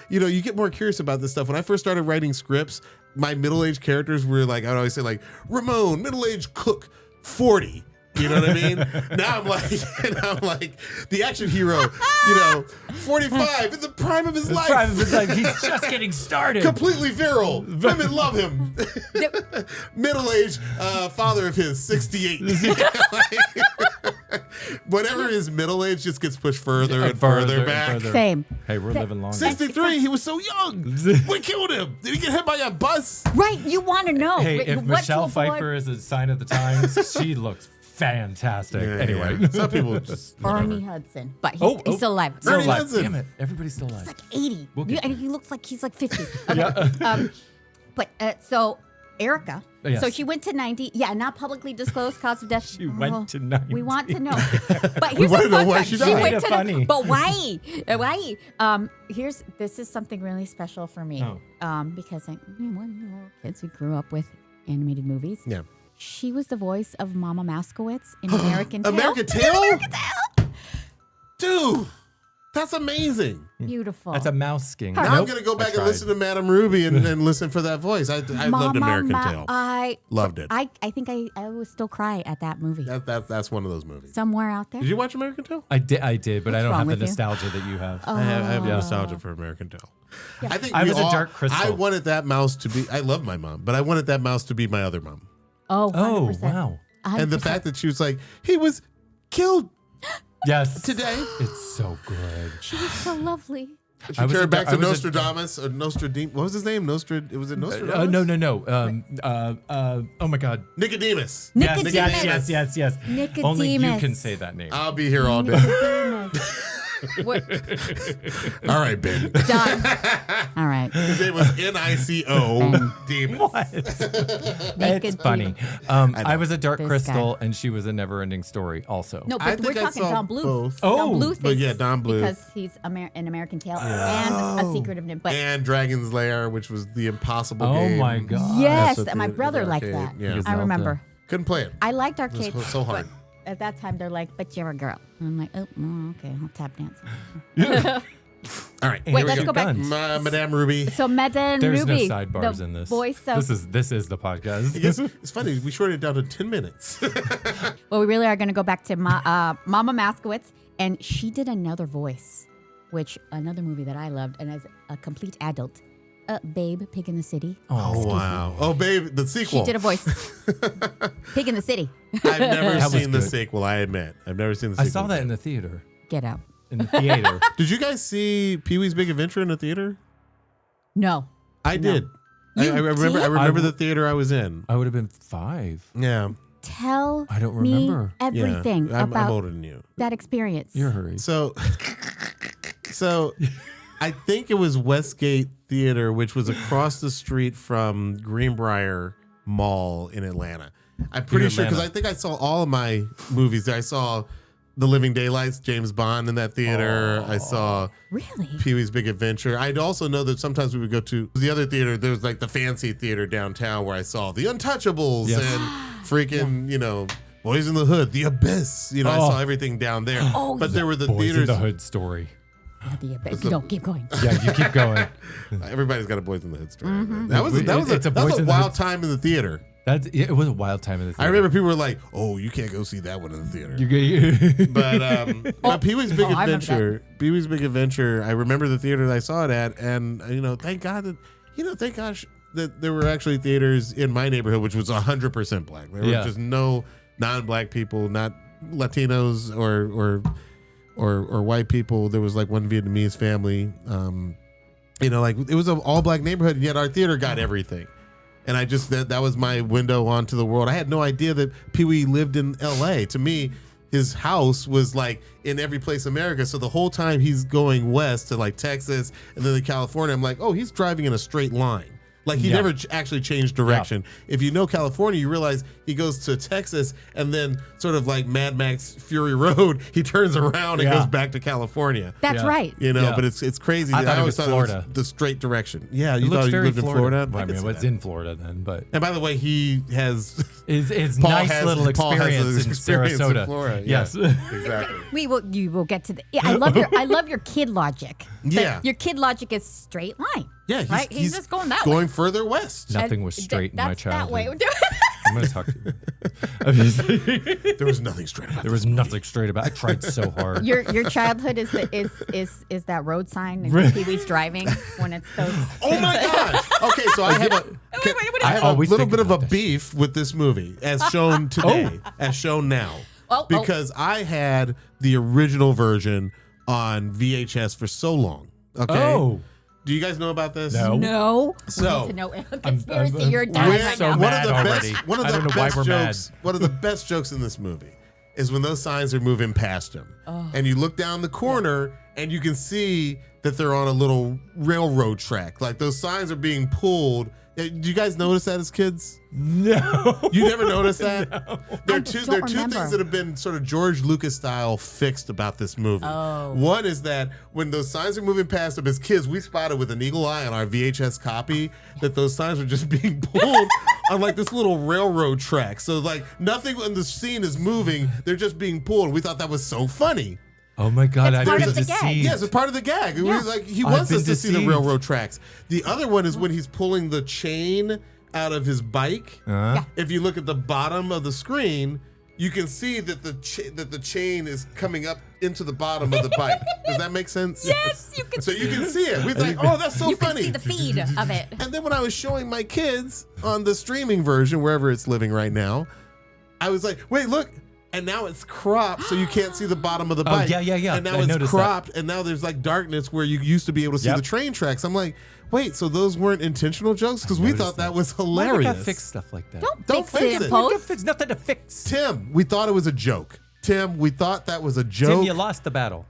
You get more curious about this stuff. When I first started writing scripts, my middle-aged characters were like, I would always say like, Ramon, middle-aged cook, 40. You know what I mean? Now I'm like, the action hero, 45 in the prime of his life. He's just getting started. Completely virile. Women love him. Middle-aged father of his, 68. Whatever his middle age just gets pushed further and further back. Same. Hey, we're living longer. 63, he was so young. We killed him. Did he get hit by a bus? Right. You want to know. Hey, what if to Michelle avoid. Pfeiffer is a sign of the times, she looks fantastic. Yeah, anyway. yeah. Some people just. Ernie Hudson. But he's still alive. Still Ernie alive. Hudson. Damn it. Everybody's still alive. He's like 80. We'll get And he looks like he's like 50. Okay. So Erica. Yes. So she went to 90. Yeah, not publicly disclosed cause of death. She went to 90. We want to know. But here's wanna a know fun why fact. she She died. went Kinda to funny. But why? Why? This is something really special for me. Oh. Because we're kids who grew up with animated movies. Yeah. She was the voice of Mama Maskowitz in American Tail. American Tail? American Tail. Dude, that's amazing. Beautiful. That's a mouse skin. Now I'm going to go back and listen to Madame Ruby and listen for that voice. I loved American Tail. Loved it. I think I would still cry at that movie. That's one of those movies. Somewhere out there. Did you watch American Tail? I did, but I don't wrong have the with you? nostalgia that you have. I have nostalgia for American Tail. Yeah. I think I we was a all- dark crystal. I wanted that mouse to be. I love my mom, but I wanted that mouse to be my other mom. Oh, Oh, 100%. wow. And the 100%. fact that she was like, he was killed Yes. today. It's so good. She was so lovely. She I was turned a- back I to was a- Nostradamus or Nostradamus. What was his name? Was it Nostradamus? No. Oh my God. Nicodemus. Nicodemus. Yes. Nicodemus. Only you can say that name. I'll be here all day. Nicodemus. What? All right, Ben. Done. All right. His name was Nico Demus. What? It's funny. I was a dark This crystal, and she was a never-ending story. Also. No, I but we're think I talking saw Don Bluth. both. Oh, Don Bluth but is- yeah, Don Bluth. Because he's an American Tale and A Secret of Nim. But And Dragon's Lair, which was the impossible Oh game. my God. yes, That's what my the brother liked arcade, that. yeah. I remember. Couldn't play it. I liked arcades. was so hard. But at that time, they're like, "But you're a girl." And I'm like, "Oh, okay, I'll tap dance." All right. Wait, here we let's go back. Madame Ruby. So Madame There's Ruby, no sidebars the in this. voice of. This is the podcast. I guess it's funny. We shorted it down to 10 minutes. Well, we really are going to go back to Mama Maskowitz, and she did another voice, which another movie that I loved, and as a complete adult, Babe, Pig in the City. Oh, wow. Oh, babe, the sequel. She did a voice. Pig in the City. I've never That was seen the good. sequel, I admit. I've never seen the I sequel. saw that in the theater. Get out. In the theater. Did you guys see Pee-wee's Big Adventure in the theater? No. I did. You I remember. did? I remember the theater I was in. I would have been 5. Yeah. Tell I don't me remember. everything I'm about older than you. that experience. You're hurried. So I think it was Westgate Theater, which was across the street from Greenbrier Mall in Atlanta. I'm pretty sure because I think I saw all of my movies there. I saw The Living Daylights, James Bond in that theater. I saw Really? Pee-wee's Big Adventure. I'd also know that sometimes we would go to the other theater. There was like the fancy theater downtown where I saw The Untouchables and freaking, Boys in the Hood, The Abyss. I saw everything down there. But there were the Boys theaters. in the Hood story. No, keep going. Yeah, you keep going. Everybody's got a Boys in the Hood story. Mm-hmm. That was a wild time in the theater. It was a wild time in the theater. I remember people were like, "Oh, you can't go see that one in the theater." But Pee-wee's Big Adventure, Pee-wee's Big Adventure. I remember the theater that I saw it at, and thank gosh that there were actually theaters in my neighborhood which was 100% black. There were just no non-black people, not Latinos or white people. There was like one Vietnamese family. It was an all-black neighborhood, and yet our theater got everything. And I just, that was my window onto the world. I had no idea that Pee-wee lived in LA. To me, his house was like in every place in America. So the whole time he's going west to like Texas and then to California, I'm like, oh, he's driving in a straight line. Like he never actually changed direction. If you know California, you realize he goes to Texas and then sort of like Mad Max Fury Road, he turns around and goes back to California. That's right. But it's crazy. I always thought Florida. It was the straight direction. Yeah, you It looks thought he very lived in Florida? Well, I mean, it's in Florida then, but. And by the way, he has His Paul nice has- little Paul has experience his in experience in Sarasota. Florida. Yes. Exactly. You will get to the. Yeah, I love your kid logic. Yeah. Your kid logic is straight line. Yeah, right. He's just going that way. Going further west. Nothing was straight in my That's that way. childhood. I'm going to talk to you. There was nothing straight about There was nothing straight about it. I tried so hard. Your childhood is that road sign and Pee-wee's driving when it's those. Oh my gosh. Okay, so I have I a always little think bit of a about this. beef with this movie as shown today, as shown now. Because I had the original version on VHS for so long. Okay. Oh. Do you guys know about this? No. So- we need to know conspiracy. You're I'm dying right so now. mad already. One of I the don't know why best we're mad. jokes. One of the best jokes in this movie is when those signs are moving past him, and you look down the corner and you can see that they're on a little railroad track. Like those signs are being pulled. Do you guys notice that as kids? No. You never noticed that? No. There are two remember. things that have been sort of George Lucas style fixed about this movie. One is that when those signs are moving past them, as kids, we spotted with an eagle eye on our VHS copy that those signs are just being pulled on like this little railroad track. So like nothing in the scene is moving. They're just being pulled. We thought that was so funny. Oh my God. It's I've part been of the gag. deceived. Yes, it's part of the gag. Yeah. He wants been us to see the deceived. railroad tracks. The other one is when he's pulling the chain out of his bike. If you look at the bottom of the screen, you can see that the chain is coming up into the bottom of the bike. Does that make sense? Yes, you can. So you can see it. We're like, oh, that's so You funny. can see the feed of it. And then when I was showing my kids on the streaming version, wherever it's living right now, I was like, wait, look. And now it's cropped, so you can't see the bottom of the bike. yeah. And now I it's noticed cropped, and now there's like darkness where you used to be able to see the train tracks. I'm like, wait, so those weren't intentional jokes? Because we thought that was Why we hilarious. gotta fix stuff like that? Don't fix it in it. post. There's nothing to fix. Tim, we thought it was a joke. Tim, we thought that was a joke. Tim, you lost the battle.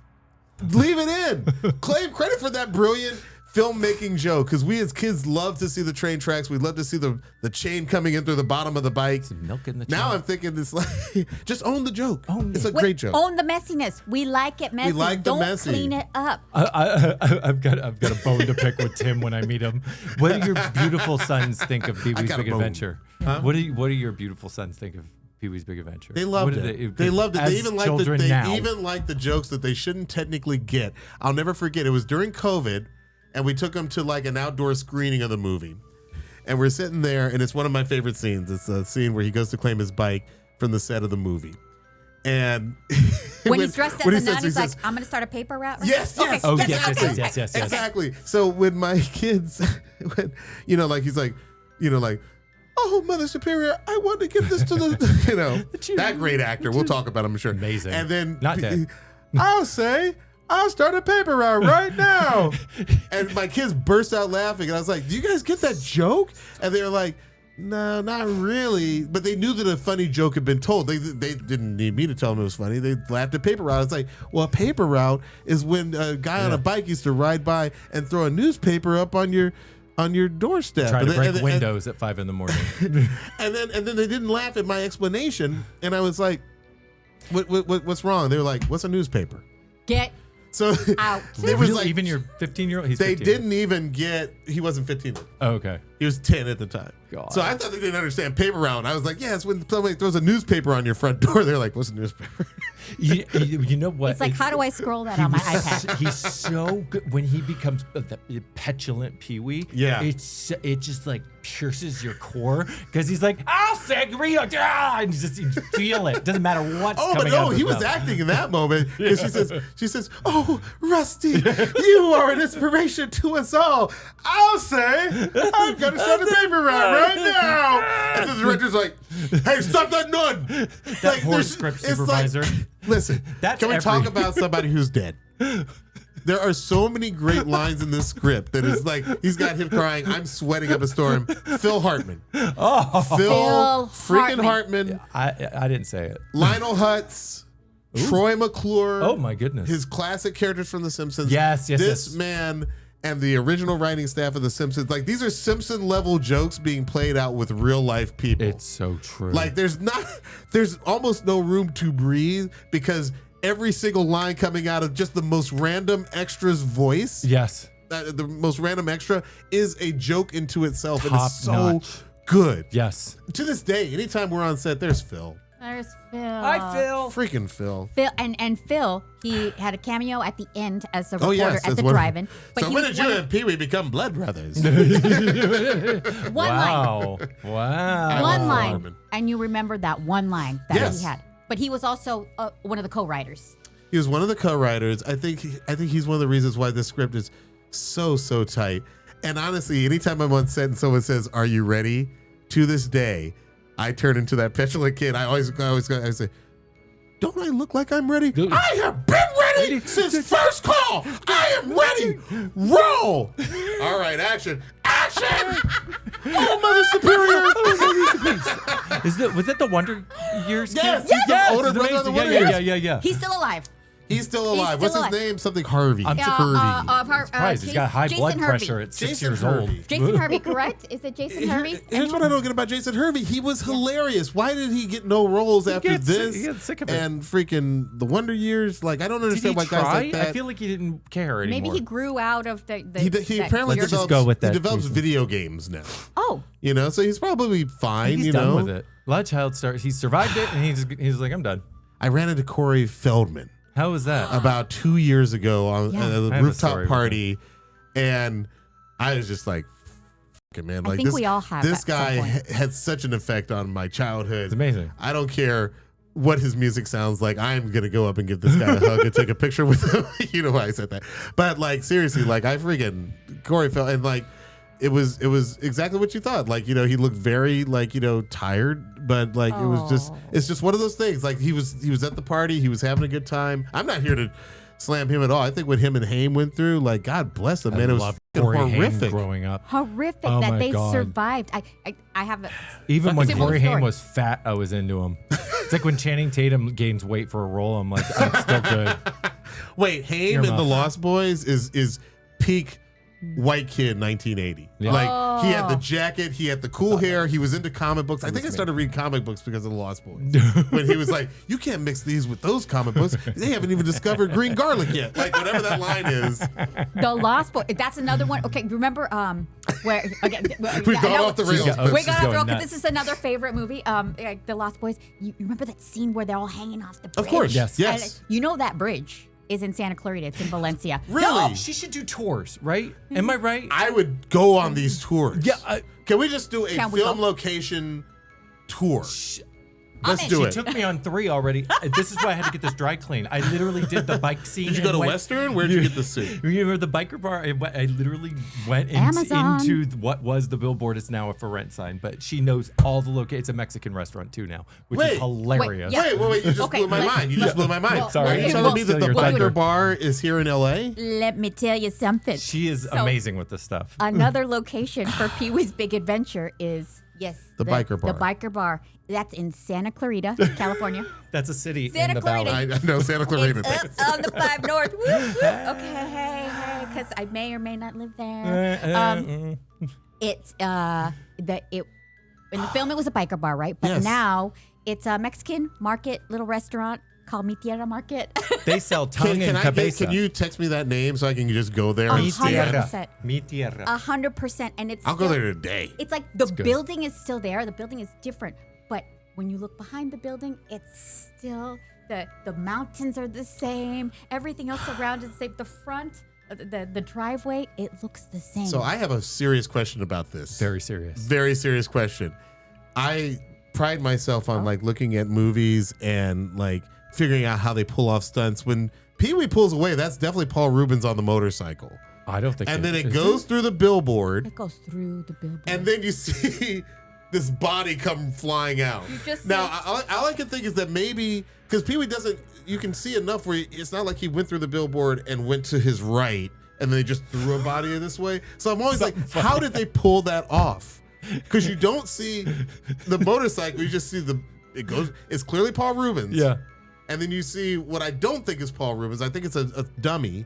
Leave it in. Claim credit for that brilliant filmmaking joke, because we as kids love to see the train tracks. We love to see the chain coming in through the bottom of the bike. Milk in the Now chain. I'm thinking this like, just own the joke. It's a Wait, great joke. Own the messiness. We like it messy. like the Don't messy. clean it up. I've got a bone to pick with Tim when I meet him. What do your beautiful sons think of Pee-wee's got a Big bone. Adventure? What do your beautiful sons think of Pee-wee's Big Adventure? They loved What do it. They loved it. as They even liked children they now. even liked the jokes that they shouldn't technically get. I'll never forget. It was during COVID, and we took them to like an outdoor screening of the movie. And we're sitting there, and it's one of my favorite scenes. It's a scene where he goes to claim his bike from the set of the movie. And When he's dressed as when a he nun, says- he's he like, says, I'm going to start a paper route. Right yes, now? yes. Oh, Okay, yes. Exactly. So when my kids, when, like he's like, oh, Mother Superior, I want to give this to the, that great actor. We'll talk about him, I'm sure. Amazing. And then Not dead. I'll start a paper route right now. And my kids burst out laughing. And I was like, do you guys get that joke? And they were like, No, not really. But they knew that a funny joke had been told. They didn't need me to tell them it was funny. They laughed at paper route. It's like, well, a paper route is when a guy on a bike used to ride by and throw a newspaper up on your doorstep. Trying to break windows at 5 a.m. and then they didn't laugh at my explanation, and I was like, what's wrong? They were like, what's a newspaper? Get So out. It was like, even your 15-year-old? He's they 15. didn't even get, he wasn't 15. Oh, okay. He was 10 at the time. God. So I thought they didn't understand paper route. I was like, yeah, it's when somebody throws a newspaper on your front door. They're like, what's a newspaper? You know what? It's like, how do I scroll that on my iPad? He's so good when he becomes the petulant Pee-wee. Yeah. It just like pierces your core because he's like, I'll say Rio, and you feel it. Doesn't matter what's coming out of his he was mouth. acting in that moment because she says, oh, Rusty, you are an inspiration to us all. I'll say, I'm gonna start the paper route right now. And the director's like, hey, stop that Nunn. That poor script supervisor. Listen, That's can we talk about somebody who's dead? There are so many great lines in this script that is like, he's got him crying. I'm sweating up a storm. Phil Hartman. Phil freaking Hartman. I didn't say it. Lionel Hutz. Troy McClure. Oh my goodness. His classic characters from The Simpsons. Yes. This man and the original writing staff of The Simpsons. Like, these are Simpson level jokes being played out with real life people. It's so true. Like, there's almost no room to breathe because every single line coming out of just the most random extra's voice. Yes. The most random extra is a joke into itself. Top and it's so notch. good. Yes. To this day, anytime we're on set, there's Phil. There's Phil. Hi, Phil. Freaking Phil. Phil and Phil, he had a cameo at the end as a reporter yes, at the one- drive-in. But So he when was did you one- and Pee Wee become blood brothers? one Wow. Wow. line, Hartman. and you remember that one line that Yes. he had. But he was also one of the co-writers. He was one of the co-writers. I think he's one of the reasons why this script is so tight. And honestly, anytime I'm on set and someone says, "Are you ready?" to this day, I turn into that petulant kid. I say, "Don't I look like I'm ready? I have been ready since first call. I am ready. Roll. All right, action. Oh, Mother Superior. Was it the Wonder Years kid? Yes, he's the older it's brother of the amazing. Wonder Years. Yeah. He's still alive. He's still alive. What's still his alive. name? Something Harvey. I'm surprised. He's got high blood pressure at 6 Jason years Hervey. old. Jason Hervey, correct? Is it Jason Hervey? Here's what I don't get about Jason Hervey. He was hilarious. Why did he get no roles after gets this? sick- he gets sick of it. And freaking the Wonder Years. Like, I don't Did he understand why guys try? like that. I feel like he didn't care anymore. Maybe he grew out of the he that apparently Let's weird- just go with that, He develops Jason. video games now. Oh, You know, so he's probably fine. He's you done know, with it. A lot of child stars. He survived it, and he's like, I'm done. I ran into Corey Feldman How was that? about 2 years ago on Yeah. a I have a story rooftop with party, and I was just like, "Fucking man!" I Like think this, we all have this at some guy point. had such an effect on my childhood. It's amazing. I don't care what his music sounds like. I'm gonna go up and give this guy a hug and take a picture with him. You know why I said that? But like seriously, like I freaking Corey felt and like it was exactly what you thought. Like, you know, he looked very like, you know, tired, but like it was just it's just one of those things. Like he was at the party, he was having a good time. I'm not here to slam him at all. I think what him and Haim went through, like God bless them, man. It was loved fucking Corey Haim horrific. growing up. horrific Oh that my they God. survived. I have a Even when similar Corey Haim story. was fat, I was into him. It's like when Channing Tatum gains weight for a role. I'm like, I'm still good. Wait, Haim You're in The muff. Lost Boys is peak white kid 1980. Yeah. Like he had the jacket, he had the cool hair, he was into comic books. I think I started reading comic books because of The Lost Boys. When he was like, you can't mix these with those comic books. They haven't even discovered green garlic yet. Like whatever that line is. The Lost Boy. That's another one. Okay, remember where? Okay, We've gone off the rails. She's but- We She's got to going throw because nuts. this is another favorite movie. The Lost Boys. You remember that scene where they're all hanging off the bridge? Of course. Yes. Yes. And you know that bridge is in Santa Clarita. It's in Valencia. Really? No, she should do tours, right? Am I right? I would go on these tours. Yeah, Can we just do a Can we film go? location tour? Let's in. do She it. took me on 3 already. This is why I had to get this dry clean. I literally did the bike scene. Did you go and to went- Western? Where'd you get the suit? You remember the biker bar? I literally went Amazon. into what was the Billboard. It's now a for rent sign, but she knows all the locations. It's a Mexican restaurant too now, which Wait. is hilarious. Yeah. Wait, you just Okay, blew my let's- mind. You just blew my mind. Well, Sorry. Are you well, telling me that steal the your biker thunder. bar is here in LA? Let me tell you something. She is So- amazing with this stuff. Another location for Pee Wee's Big Adventure is Yes. The biker bar. The biker bar. That's in Santa Clarita, California. That's a city Santa in the Clarita. valley. I know Santa Clarita. It's up on the 5 North. Woo, woo. Okay, hey, because I may or may not live there. It's in the film it was a biker bar, right? But Yes. now it's a Mexican market, little restaurant called Mi Tierra Market. They sell tongue and cabeza. Can you text me that name so I can just go there and Mi stand? tierra. 100%. Mi tierra. 100%, and it's. I'll go still- there today. It's like the good. building is still there. The building is different, but when you look behind the building, it's still the mountains are the same. Everything else around is the same. The front, the driveway, it looks the same. So I have a serious question about this. Very serious. Very serious question. I pride myself on like looking at movies and like figuring out how they pull off stunts. When Pee-wee pulls away, that's definitely Paul Reubens on the motorcycle. I don't think. And then it is goes through the billboard, it goes through the billboard. and then you see this body come flying out. You just Now, see- all I can think is that maybe because Pee-wee doesn't, you can see enough where it's not like he went through the billboard and went to his right, and then they just threw a body in this way. So I'm always like, how did they pull that off? Because you don't see the motorcycle, you just see it's clearly Paul Reubens. Yeah. And then you see what I don't think is Paul Reubens. I think it's a dummy,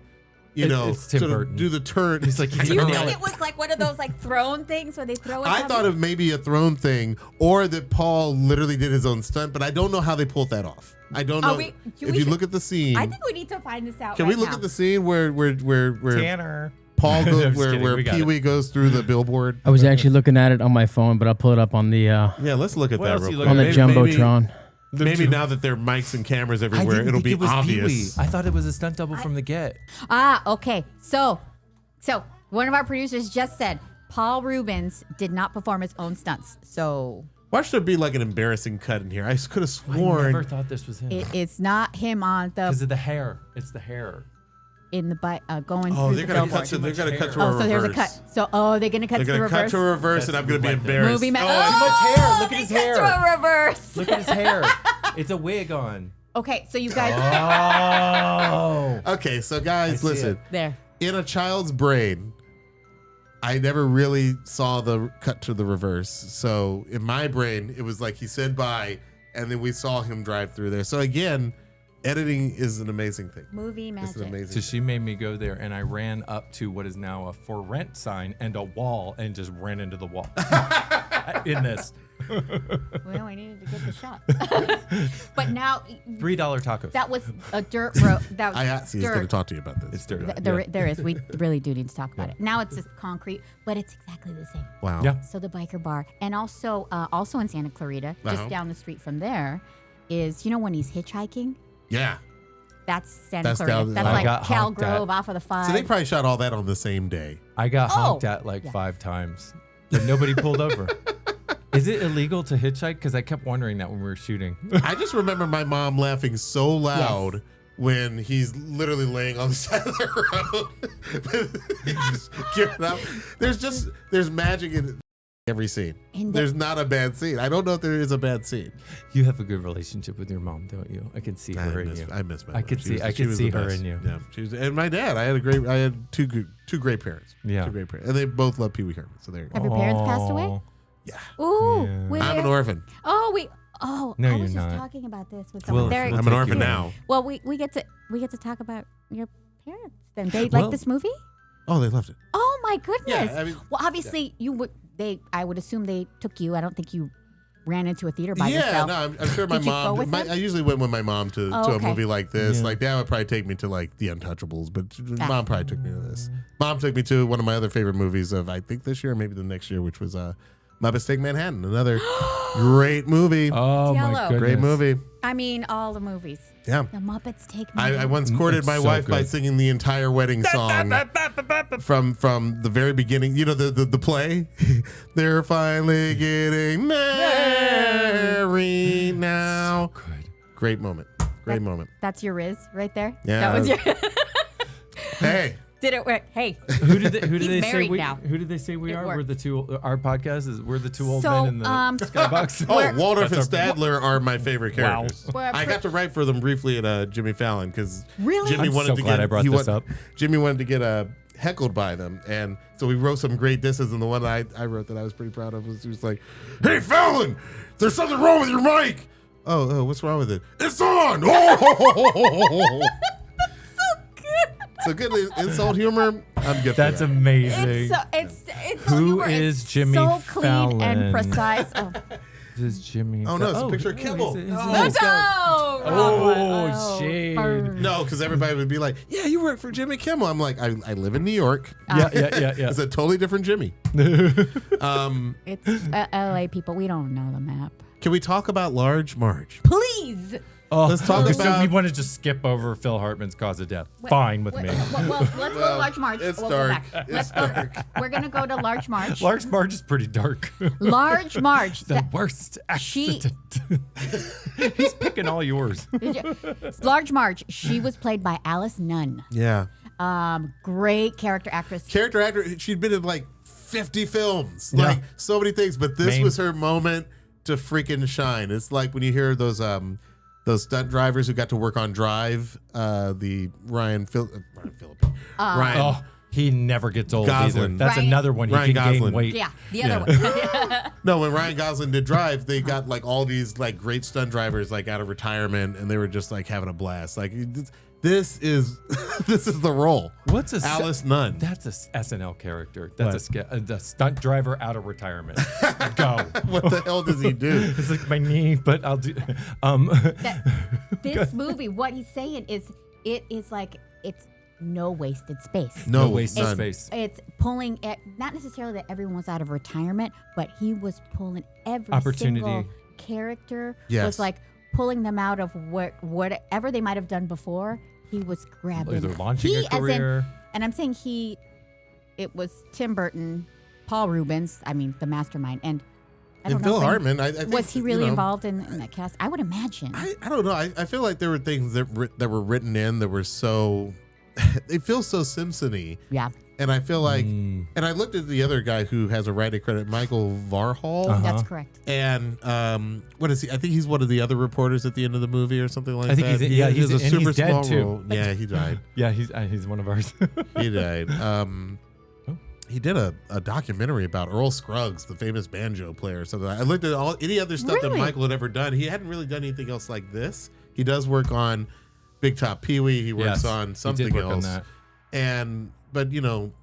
It's Tim sort of Burton. do the turn. He's like, Do you Nail think it. it was like one of those like throne things where they throw it? I thought it may be a throne thing, or that Paul literally did his own stunt, but I don't know how they pulled that off. I don't know. we If you should- look at the scene, I think we need to find this out. can right we look now. at the scene where Tanner. Paul I'm goes, just where kidding, we got Pee-wee goes through the billboard? I was actually looking at it on my phone, but I'll pull it up on the Yeah, let's look at What that else real you quick. looking on the at? jumbotron. Maybe now that there are mics and cameras I everywhere, didn't it'll think be it was obvious. Pee-wee. I thought it was a stunt double from the get. Okay. So one of our producers just said Paul Reubens did not perform his own stunts. So Watch there be like an embarrassing cut in here. I could have I sworn. never thought this was him. it's not him on Because the of the hair. It's the hair. in the going Oh, through they're the gonna billboard. cut to they're gonna cut to Oh, a so reverse. there's a cut. So they're gonna cut They're to the gonna cut reverse. to a reverse, and I'm gonna be That's embarrassed. Movie man. too much hair. Look at they his cut hair. to a reverse. Look at his hair. It's a wig on. Okay, so you guys Oh. Okay, so guys, I see listen. it. there. In a child's brain, I never really saw the cut to the reverse. So in my brain, it was like he said bye, and then we saw him drive through there. So again, editing is an amazing thing. Movie It's an magic. amazing. So she made me go there, and I ran up to what is now a for rent sign and a wall, and just ran into the wall. In this Well, I needed to get the shot. But now $3 tacos. that was a dirt road. That was I asked he's going to dirt. talk to you about this. It's dirt. There is. We really do need to talk about it. Now it's just concrete, but it's exactly the same. Wow. Yeah. So the biker bar, and also in Santa Clarita, Uh-huh. just down the street from there, is when he's hitchhiking. Yeah. That's Santa That's Clarita. down- That's I like got Cal honked at. Grove off of the 5. So they probably shot all that on the same day. I got honked Oh. at like Yeah. 5 times, but nobody pulled over. Is it illegal to hitchhike? Because I kept wondering that when we were shooting. I just remember my mom laughing so loud Yes. when he's literally laying on the side of the road. Just giving up. There's magic in every scene. And There's not a bad scene. I don't know if there is a bad scene. You have a good relationship with your mom, don't you? I can see her in you. I miss my I mom. could She see- was- I she could was see the her best. in you. Yeah, and my dad. I had two great parents. Yeah. Two great parents, and they both love Pee Wee Herman. So there you Have go. your parents passed away? Aw. Yeah, Ooh, Yeah. where? I'm an orphan. Oh, No, I you're was just not. talking about this with We'll- someone. There- we'll I'm take an orphan you in. now. well, we get to talk about your parents. Then they Well- like this movie. Oh, they loved it. Oh my goodness! Yeah, I mean, well, obviously you would. I would assume they took you. I don't think you ran into a theater by yeah, yourself. no, I'm sure my Did you go mom. with them? I usually went with my mom to Oh, a okay. movie like this. Yeah. Like Dad would probably take me to like The Untouchables, but Ah. Mom probably took me to this. Mom took me to one of my other favorite movies of I think this year, or maybe the next year, which was My Mistake Manhattan. Another great movie. Oh my Diallo. goodness. Great movie. I mean, all the movies. Yeah. The Muppets Take Me. I once courted It's my so wife by good. singing the entire wedding song from the very beginning. You know the play. They're finally getting married now. Good. Great moment. Great moment. That's your Riz right there. Yeah. That was your. Hey. Did it work? Hey. Who did they He's say married we? now. Who did they say we It are? worked. We're the two. Our podcast is we're the two old So, men in the skybox. Oh, Waldorf and That's our- Stadler are my favorite Wow. characters. Well, I got to write for them briefly at Jimmy Fallon because Really? Jimmy I'm wanted so to glad get. I brought he this wa- up. Jimmy wanted to get heckled by them. And so we wrote some great disses, and the one I wrote that I was pretty proud of was just like, "Hey, Fallon, there's something wrong with your mic." Oh, what's wrong with it? It's on. Oh! So good insult humor. I'm good. That's for that. amazing. It's Who is Jimmy so clean Fallon? and precise. Oh, This is Jimmy. Oh no, it's a picture of Kimmel. Oh, shade. burn. No, because everybody would be like, "Yeah, you work for Jimmy Kimmel." I'm like, I live in New York. Yeah. It's a totally different Jimmy. It's LA people. We don't know the map. Can we talk about Large Marge? Please. Oh, Let's talk so about- we want to just skip over Phil Hartman's cause of death. Fine with me. Well, let's go to Large Marge. It's We'll dark. Go back. Let's go. We're gonna go to Large Marge. Large Marge is pretty dark. Large Marge. The worst accident. He's picking all yours. Large Marge. She was played by Alice Nunn. Yeah. Great character actress. Character actor. She'd been in like 50 films, Yeah. like so many things. But this Main- was her moment to freaking shine. It's like when you hear those stunt drivers who got to work on Drive, the Ryan. Oh, he never gets old Gosling. either. That's Ryan- another one. He Ryan can gain Gosling. weight. Yeah, the other one. No, when Ryan Gosling did Drive, they got like all these like great stunt drivers like out of retirement, and they were just like having a blast. Like this is this is the role. What's a Alice Nunn? That's a SNL character. That's the stunt driver out of retirement. Go. What the hell does he do? It's like my knee, but I'll do. This movie, what he's saying is, it is like it's no wasted space. No wasted none. space. It's pulling it, not necessarily that everyone was out of retirement, but he was pulling every Opportunity. single character. Yes. Was like pulling them out of whatever they might have done before. He was grabbing. Either launching a as in- career. and I'm saying it was Tim Burton, Paul Reubens, I mean the mastermind, and I don't And know Phil if Hartman, I think, was he really you know, involved in that cast? I would imagine. I don't know. I feel like there were things that were written in that were so they feel so Simpson-y. Yeah. And I feel like, and I looked at the other guy who has a writing credit, Michael Varhol. That's correct. And what is he? I think he's one of the other reporters at the end of the movie or something like I think that. he's- yeah, He has he's- a and super he's dead, small too. role. Yeah, he died. Yeah, he's one of ours. He died. He did a documentary about Earl Scruggs, the famous banjo player. So I looked at any other stuff that Really? Michael had ever done. He hadn't really done anything else like this. He does work on Big Top Pee-wee. He works Yes, on he something did work on else. that. But you know,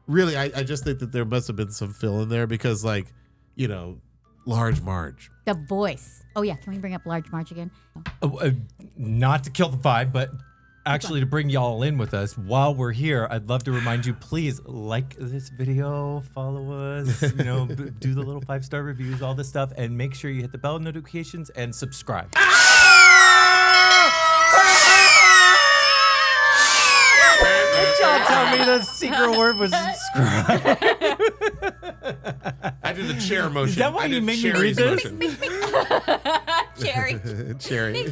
really, I just think that there must have been some fill in there because, like, you know, Large Marge. The voice. Oh yeah, can we bring up Large Marge again? Not to kill the vibe, but actually to bring y'all in with us while we're here, I'd love to remind you, please like this video, follow us, you know, do the little 5-star reviews, all this stuff, and make sure you hit the bell notifications and subscribe. Y'all tell me the secret word was subscribe. I did a chair motion. Is that why I you did made me Cherry's read this? motion. Cherry. Cherry.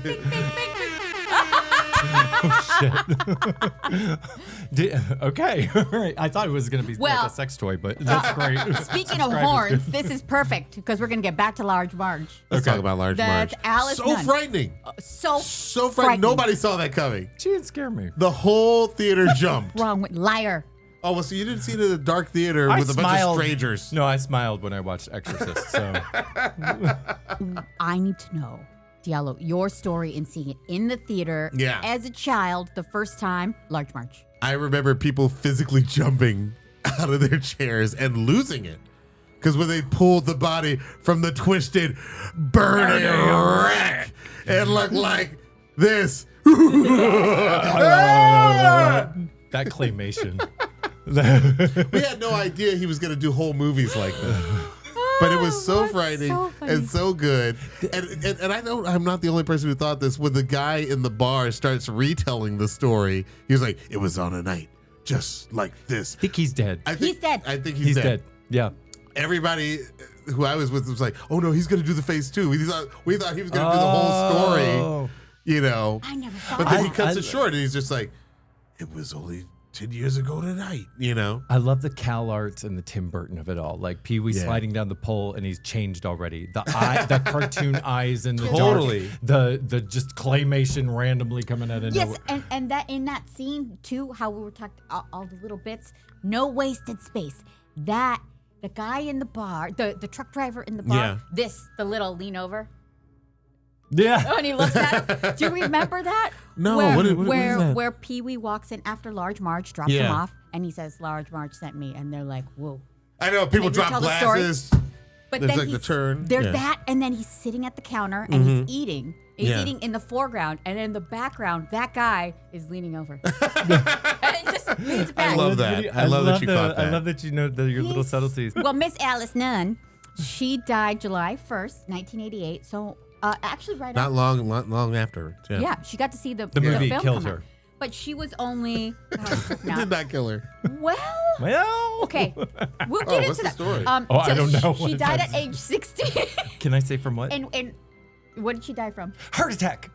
Okay, all right. I thought it was going to be Well, like a sex toy, but that's great. Speaking of Subscribe is horns, good. this is perfect because we're gonna get back to Large Marge. Let's Okay. talk about Large That's Marge. Alice So Nunn. frightening. So So frightening. Nobody saw that coming. She didn't scare me. The whole theater jumped. wrong with liar. Oh, well, so you didn't see it in a dark theater I with a bunch of strangers. No, I smiled when I watched Exorcist. So I need to know, Diallo, your story in seeing it in the theater Yeah. as a child the first time. Large Marge. I remember people physically jumping out of their chairs and losing it. Because when they pulled the body from the twisted, burning wreck, it looked like this. that claymation. We had no idea he was going to do whole movies like that. But it was so That's frightening so funny. and so good. And I know I'm not the only person who thought this. When the guy in the bar starts retelling the story, he was like, it was on a night just like this. I think he's dead. He's dead. I think He's dead. Yeah. Everybody who I was with was like, oh no, he's going to do the phase 2. We thought he was going to do the whole story, you know. I never thought But then he that. cuts it short and he's just like, it was only 10 years ago tonight, you know? I love the Cal Arts and the Tim Burton of it all. Like Pee Wee Yeah. sliding down the pole and he's changed already. The the cartoon eyes in the Totally. dark. The just claymation randomly coming out of Yes, nowhere. and that in that scene too, how we were talking all the little bits, no wasted space. That the guy in the bar, the truck driver in the bar, Yeah. the little lean over. Yeah. Oh, and he looks at him. Do you remember that? No, Where, what is that? Where Pee Wee walks in after Large Marge drops him off, and he says, "Large Marge sent me," and they're like, "Whoa." I know, people And they drop tell the story. glasses. But There's then like the he's- turn. There's Yeah. that, and then he's sitting at the counter and he's eating. He's Yeah. eating in the foreground, and in the background, that guy is leaning over. And he just leans back. I love that. I love that you caught that. I love that you know your little Yes. subtleties. Well, Miss Alice Nunn, she died July 1st, 1988. So actually right Not after. long after. Yeah. Yeah, she got to see the movie film killed come her. out. But she was only, Did not kill her. well, Well, okay. We'll get what's into the that. story? I don't know She what died that's- at age 60. Can I say from what? and what did she die from? Heart attack.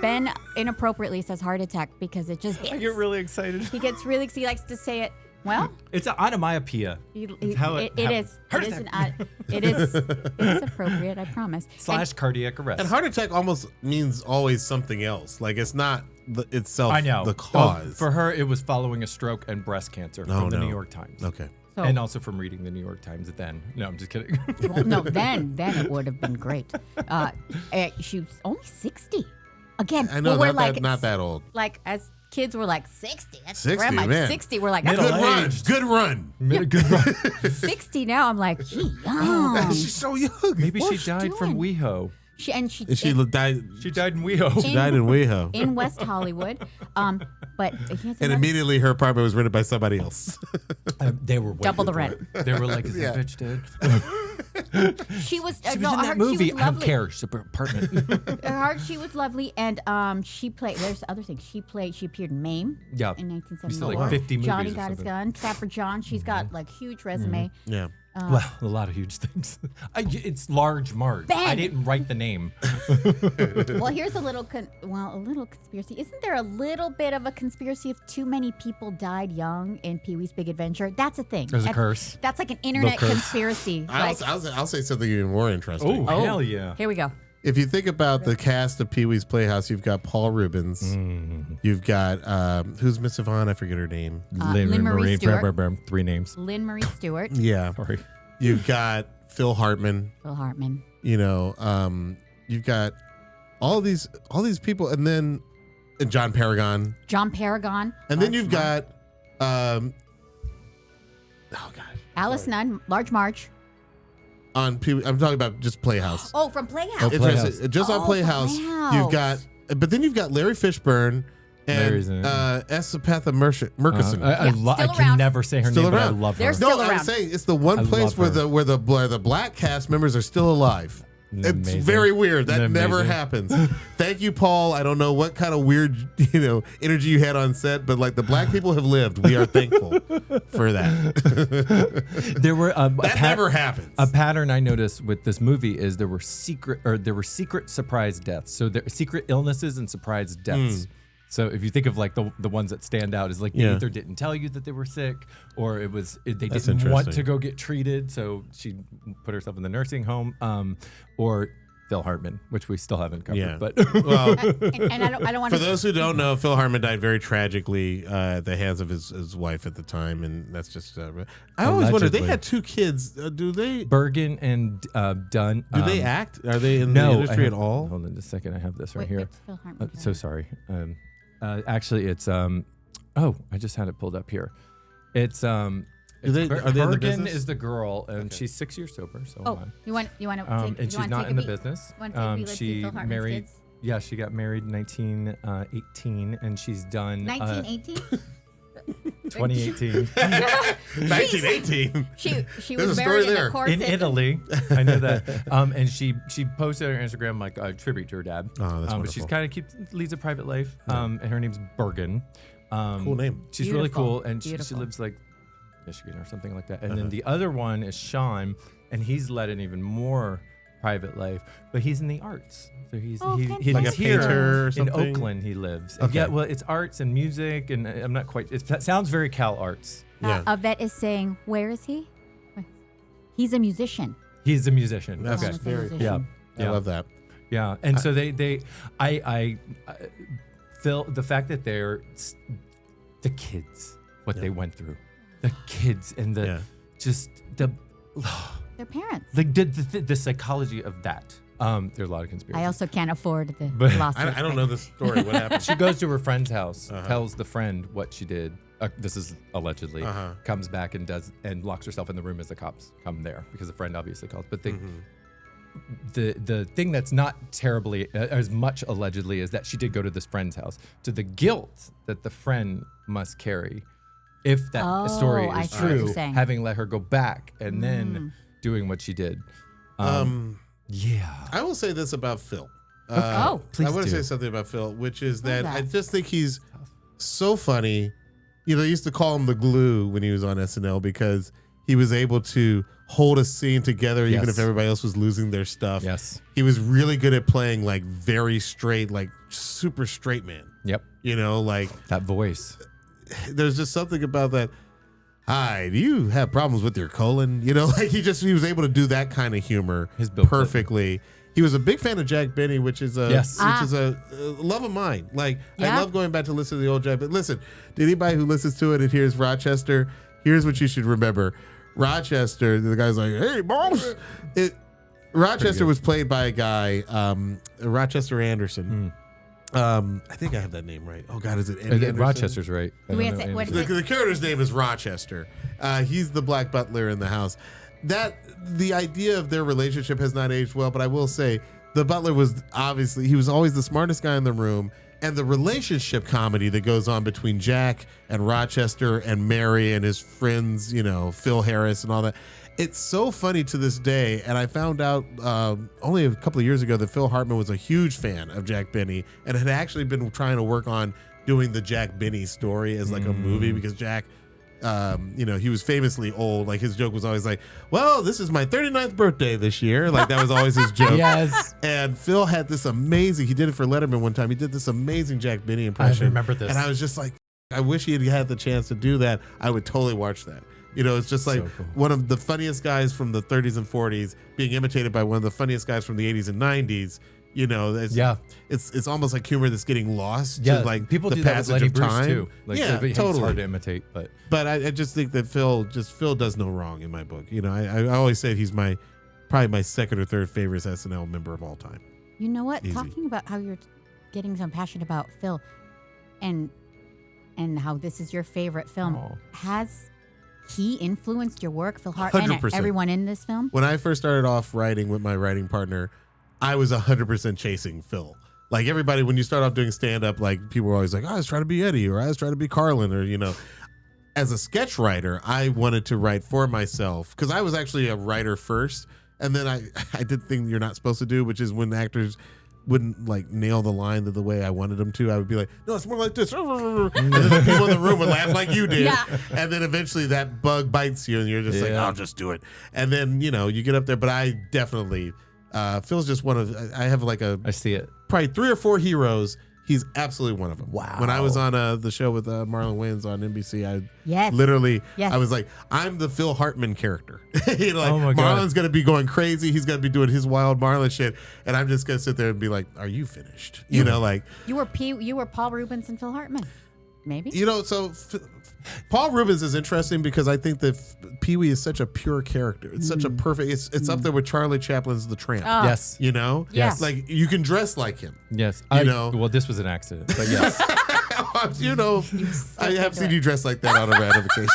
Ben inappropriately says heart attack because it just I hits. get really excited. He gets really, he likes to say it. Well, It's an onomatopoeia. it how is. Heart It is attack. it's appropriate, I promise. / cardiac arrest. And heart attack almost means always something else. Like it's not itself I know. the cause. For her, it was following a stroke and breast cancer from the no. New York Times. Okay. So, And also from reading the New York Times then. No, I'm just kidding. well, no, then it would have been great. She was only 60. Again, I know, we're not that old. Like as kids, we're like 60. That's 60, grandma. man. 60. We're like Middle that's Good run. aged. Good run. Good run. 60 now. I'm like, gee, young. She's so young. Maybe What's she she died from doing? WeHo. She She died. She died in WeHo. In- Died in WeHo. in West Hollywood. But here's And another- immediately her apartment was rented by somebody else. They were Double the waiting for it. They were like, "Is Yeah. that bitch dead?" she was She was no, in that her- movie. She was I don't lovely. care. It's an apartment. She was lovely, and she played. There's other things. She appeared in MAME. Yeah. In We saw 1971. like 50 movies Johnny or got his something. gun. Trapper John. She's got like huge resume. Yeah. Well, a lot of huge things. It's Large Marge. I Ben! didn't write the name. Well, here's a little conspiracy. Isn't there a little bit of a conspiracy if too many people died young in Pee-wee's Big Adventure? That's a thing. There's a That's- curse. That's like an internet curse. conspiracy. Like, I'll say something even more interesting. Oh, hell yeah. here we go. If you think about the cast of Pee Wee's Playhouse, you've got Paul Reubens. You've got who's Miss Yvonne? I forget her name. Lynn Marie Stewart. 3 names. Lynn Marie Stewart. Yeah. Sorry. You've got Phil Hartman. Phil Hartman. You know, you've got all these people, and then John Paragon, John Paragon. and then Large you've Marge. got oh god, Alice Nunn, Large Marge. on Pee Wee. I'm talking about just Playhouse. Oh, from Playhouse. Oh, Playhouse. Interesting. Just on Oh, Playhouse, Playhouse. you've got, but then you've got Larry Fishburne Larry's in and it. Esapatha Murkison. I still can around. never say her Still name, but I around. love her. They're still No, I'm around. saying it's the one I place love where the black cast members are still alive. Isn't that It's amazing? very weird. That Isn't that never amazing? happens. Thank you, Paul. I don't know what kind of weird, energy you had on set, but like the black people have lived. We are thankful for that. There were That never happens. A pattern I noticed with this movie is there were secret surprise deaths. So there secret illnesses and surprise deaths. So if you think of like the ones that stand out is like they Yeah. either didn't tell you that they were sick or they That's didn't want interesting. to go get treated, so she put herself in the nursing home. Or Phil Hartman, which we still haven't covered. Yeah. But Well, And I don't want for to. those who don't know, Phil Hartman died very tragically at the hands of his wife at the time, and that's just. I always wondered, they Allegedly. had 2 kids. Do they? Bergen and Dunn. Do they act? Are they in No, the industry I at have- all? Hold on just a second. I have this right Wait, here. what's Phil Hartman So doing? sorry. Actually, it's I just had it pulled up here. It's are they in the Bergen business? is the girl, and she's 6 years sober. So Oh, am I. you want to And she's not in the business. Want to take a peek, let's see She Phil Hartman's married. kids? Yeah, she got married in 1918, and she's done 1918. 2018 1918. She There's was a story married in there. a corset. in Italy. I know that. And she posted on her Instagram like a tribute to her dad. Oh, that's But she's wonderful. kind of leads a private life. And her name's Bergen. Cool name. She's really Beautiful. cool, and she Beautiful. lives like Michigan or something like that. And then the other one is Sean, and he's led an even more private life, but he's in the arts. So he's Like a here painter or in something? Oakland. He lives. Okay. Yeah, well, it's arts and music, and I'm not quite. It sounds very Cal Arts. Yeah. Yvette is saying, where is he? He's a musician. He's a musician. That's Okay. He's a very musician. Yeah. I love that. Yeah, and so I Phil, the fact that they're the kids, what they went through, the kids and the just the Their parents. the psychology of that. There are a lot of conspiracies. I also can't afford the But- lawsuit. I don't know the story. What happened? She goes to her friend's house, tells the friend what she did. This is allegedly. Uh-huh. Comes back and locks herself in the room as the cops come there because the friend obviously calls. But the thing that's not terribly as much allegedly is that she did go to this friend's house. To the guilt that the friend must carry, if that story I is see what you're true, saying. having let her go back and then doing what she did. Yeah. I will say this about Phil. Please I want to do. say something about Phil, which is that that? I just think he's so funny. You know, they used to call him the glue when he was on SNL because he was able to hold a scene together even Yes. if everybody else was losing their stuff. Yes. He was really good at playing like very straight, like super straight man. Yep. You know, like That voice. there's just something about that. Hi, do you have problems with your colon? You know, like he was able to do that kind of humor His Bill Clinton. perfectly. He was a big fan of Jack Benny, which is a Yes. love of mine. Like Yeah. I love going back to listen to the old Jack. But listen, to anybody who listens to it and hears Rochester, here's what you should remember. Rochester, the guy's like, "Hey, boss." Rochester was played by a guy, Rochester Anderson. I think I have that name right. Oh God, is it Eddie Anderson? Rochester's right. I We don't have know to- Anderson. what- The character's name is Rochester. He's the black butler in the house. The idea of their relationship has not aged well, but I will say the butler was always the smartest guy in the room, and the relationship comedy that goes on between Jack and Rochester and Mary and his friends, you know, Phil Harris and all that. It's so funny to this day, and I found out only a couple of years ago that Phil Hartman was a huge fan of Jack Benny and had actually been trying to work on doing the Jack Benny story as like a movie because Jack, you know, he was famously old. Like his joke was always like, well, this is my 39th birthday this year. Like that was always his joke. Yes. And Phil had this amazing, he did it for Letterman one time. He did this amazing Jack Benny impression. remember this. And I was just like, I wish he had the chance to do that. I would totally watch that. You know, it's just like So cool. one of the funniest guys from the 30s and 40s being imitated by one of the funniest guys from the 80s and 90s. You know, it's almost like humor that's getting lost. Yeah, to like people the do that with passage Lenny of Bruce time. too. Like, yeah, it's totally. hard to imitate, but But I just think that Phil does no wrong in my book. You know, I always say he's probably my second or third favorite SNL member of all time. You know what? Easy. Talking about how you're getting some passion about Phil and how this is your favorite film, Oh. has he influenced your work, Phil Hartman, and 100%. everyone in this film? When I first started off writing with my writing partner, I was 100% chasing Phil. Like everybody, when you start off doing stand-up, like people were always like, I was trying to be Eddie, or I was trying to be Carlin, or, you know. As a sketch writer, I wanted to write for myself because I was actually a writer first. And then I did the thing you're not supposed to do, which is when actors wouldn't like nail the line the way I wanted them to, I would be like, no, it's more like this. And then the people in the room would laugh like you did. Yeah. And then eventually that bug bites you and you're just like, I'll just do it. And then, you know, you get up there. But I definitely, Phil's just one of, I have like I see it. probably 3 or 4 heroes. He's absolutely one of them. Wow. When I was on the show with Marlon Wayans on NBC, I Yes. literally, Yes. I was like, I'm the Phil Hartman character. You know, like, Oh my God. Marlon's going to be going crazy. He's going to be doing his wild Marlon shit. And I'm just going to sit there and be like, are you finished? You know, like, You were Paul Reubens and Phil Hartman, maybe. you know, so Paul Reubens is interesting because I think that Pee-wee is such a pure character. It's such a perfect, it's up there with Charlie Chaplin's The Tramp. Oh. Yes. You know? Yes. Like, you can dress like him. Yes. You know. Well, this was an accident, but yes. You know, I have seen you dress like that on a random occasion.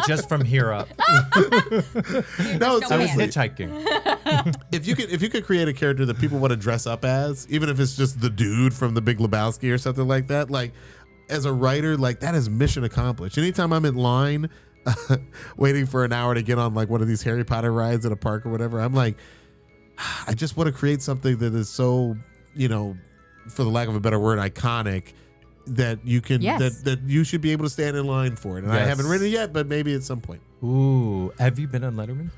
Just from here up. No, No I was man. hitchhiking. if you could create a character that people want to dress up as, even if it's just the dude from The Big Lebowski or something like that, like as a writer, like that is mission accomplished. Anytime I'm in line waiting for an hour to get on like one of these Harry Potter rides at a park or whatever, I'm like, I just want to create something that is so, you know, for the lack of a better word, iconic, that you can Yes. that you should be able to stand in line for it. And I Yes. haven't written it yet, but maybe at some point. Ooh. Have you been on Letterman?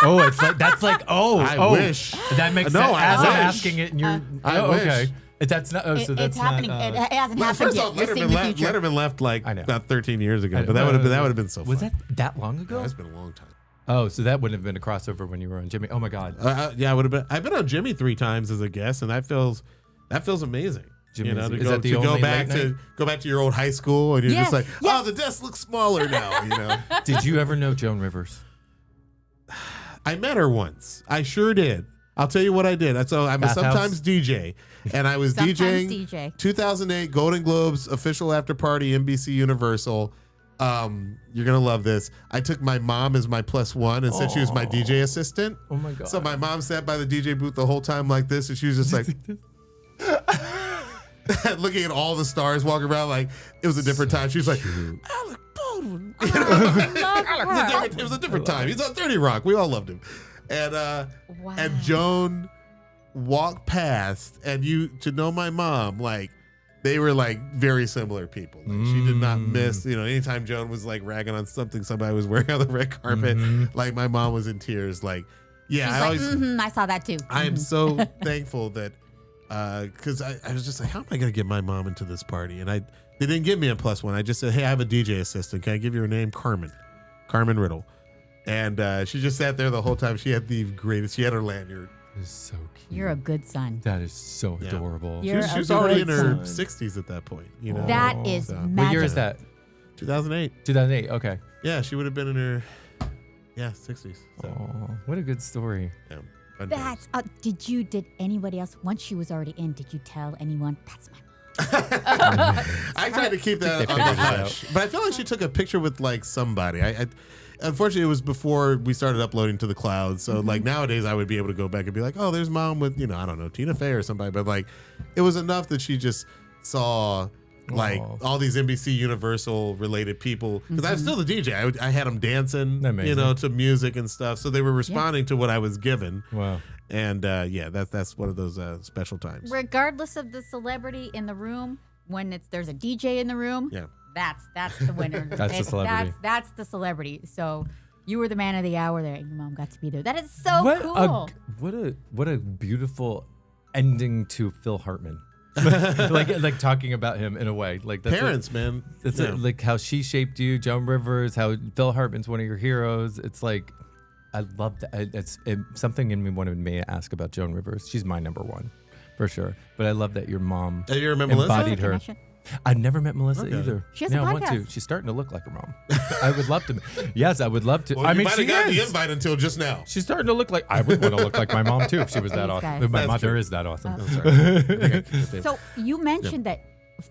Oh, it's like that's like I wish. That makes No, sense. I As I'm wish. asking it, and you're I okay. wish. That's not. Oh, so that's it's happening. Not, It hasn't Well, happened first yet. off, You're seeing the future. Letterman left like I know. about 13 years ago, but that would have been so fun. Was that long ago? That's been a long time. Oh, so that wouldn't have been a crossover when you were on Jimmy. Oh my God. Yeah, I would have been. I've been on Jimmy 3 times as a guest, and that feels amazing. Jimmy, you know, is that the go only back late night? go back to your old high school, and you're Yes, just like, yes. oh, the desk looks smaller now. You know, Did you ever know Joan Rivers? I met her once. I sure did. I'll tell you what I did. So I'm a Bathhouse? sometimes DJ, and I was Sometimes DJing DJ. 2008 Golden Globes official after party, NBC Universal. You're gonna love this. I took my mom as my +1 and said she was my DJ assistant. Oh my God. So my mom sat by the DJ booth the whole time like this, and she was just like looking at all the stars walking around like it was a different time. She was like, Alec Baldwin. It was a different time. He's on 30 Rock. We all loved him. And Wow. and Joan walked past, and to know my mom, like they were like very similar people. Like she did not miss, anytime Joan was like ragging on something somebody was wearing on the red carpet, like my mom was in tears. Like, yeah, She's I saw that too. I am so thankful that because I was just like, how am I gonna get my mom into this party? And they didn't give me a +1. I just said, hey, I have a DJ assistant. Can I give you her name? Carmen Riddle. And she just sat there the whole time. She had the greatest. She had her lanyard. That is so cute. You're a good son. That is so Yeah. adorable. You're She was a already in good her son. 60s at that point. You know, That is So- magic. What year is that? 2008. 2008. Okay. Yeah, she would have been in her 60s. So, Oh, what a good story. yeah, fun times. That's did anybody else, once she was already in, did you tell anyone? That's my mom. I tried to keep that They on the figured it out. hush, but I feel like she took a picture with like somebody. I unfortunately, it was before we started uploading to the cloud. So like nowadays, I would be able to go back and be like, oh, there's mom with I don't know, Tina Fey or somebody. But like, it was enough that she just saw like Aw. all these NBC Universal related people because I was still the DJ. I had them dancing, Amazing. to music and stuff. So they were responding to what I was given. Wow. And yeah, that's one of those special times. Regardless of the celebrity in the room, when there's a DJ in the room, Yeah. that's the winner. That's the celebrity. That's the celebrity. So you were the man of the hour there. Your mom got to be there. That is so cool. What a beautiful ending to Phil Hartman. like talking about him in a way like that's Parents, man. It's Yeah. like how she shaped you, Joan Rivers, how Phil Hartman's one of your heroes. It's like I love that. It's something in me wanted me to ask about Joan Rivers. She's my number one for sure. But I love that your mom Have you ever met Melissa? embodied her. Connection. I've never met Melissa Okay. either. She has a I want to. podcast. She's starting to look like her mom. I would love to. Yes, I would love to. Well, I you mean, might she have gotten the is. invite until just now. She's starting to look like I would want to look like my mom too if she was that These awesome. guys. If my That's mother true. is that awesome. So you mentioned that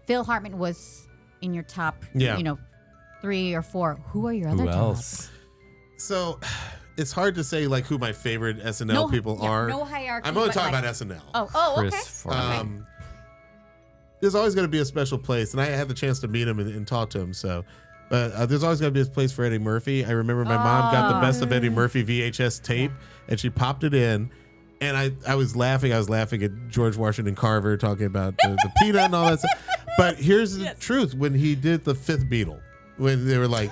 Phil Hartman was in your top, Yeah. 3 or 4. Who are your other Who top? else? So it's hard to say like who my favorite SNL people are. No hierarchy. I'm only but, talking like- about SNL. Oh, okay. Chris Farley. There's always going to be a special place, and I had the chance to meet him and talk to him. So, but there's always going to be a place for Eddie Murphy. I remember my mom got the best of Eddie Murphy VHS tape, and she popped it in. And I was laughing. I was laughing at George Washington Carver talking about the peanut and all that stuff. But here's the truth: when he did the Fifth Beatle, when they were like,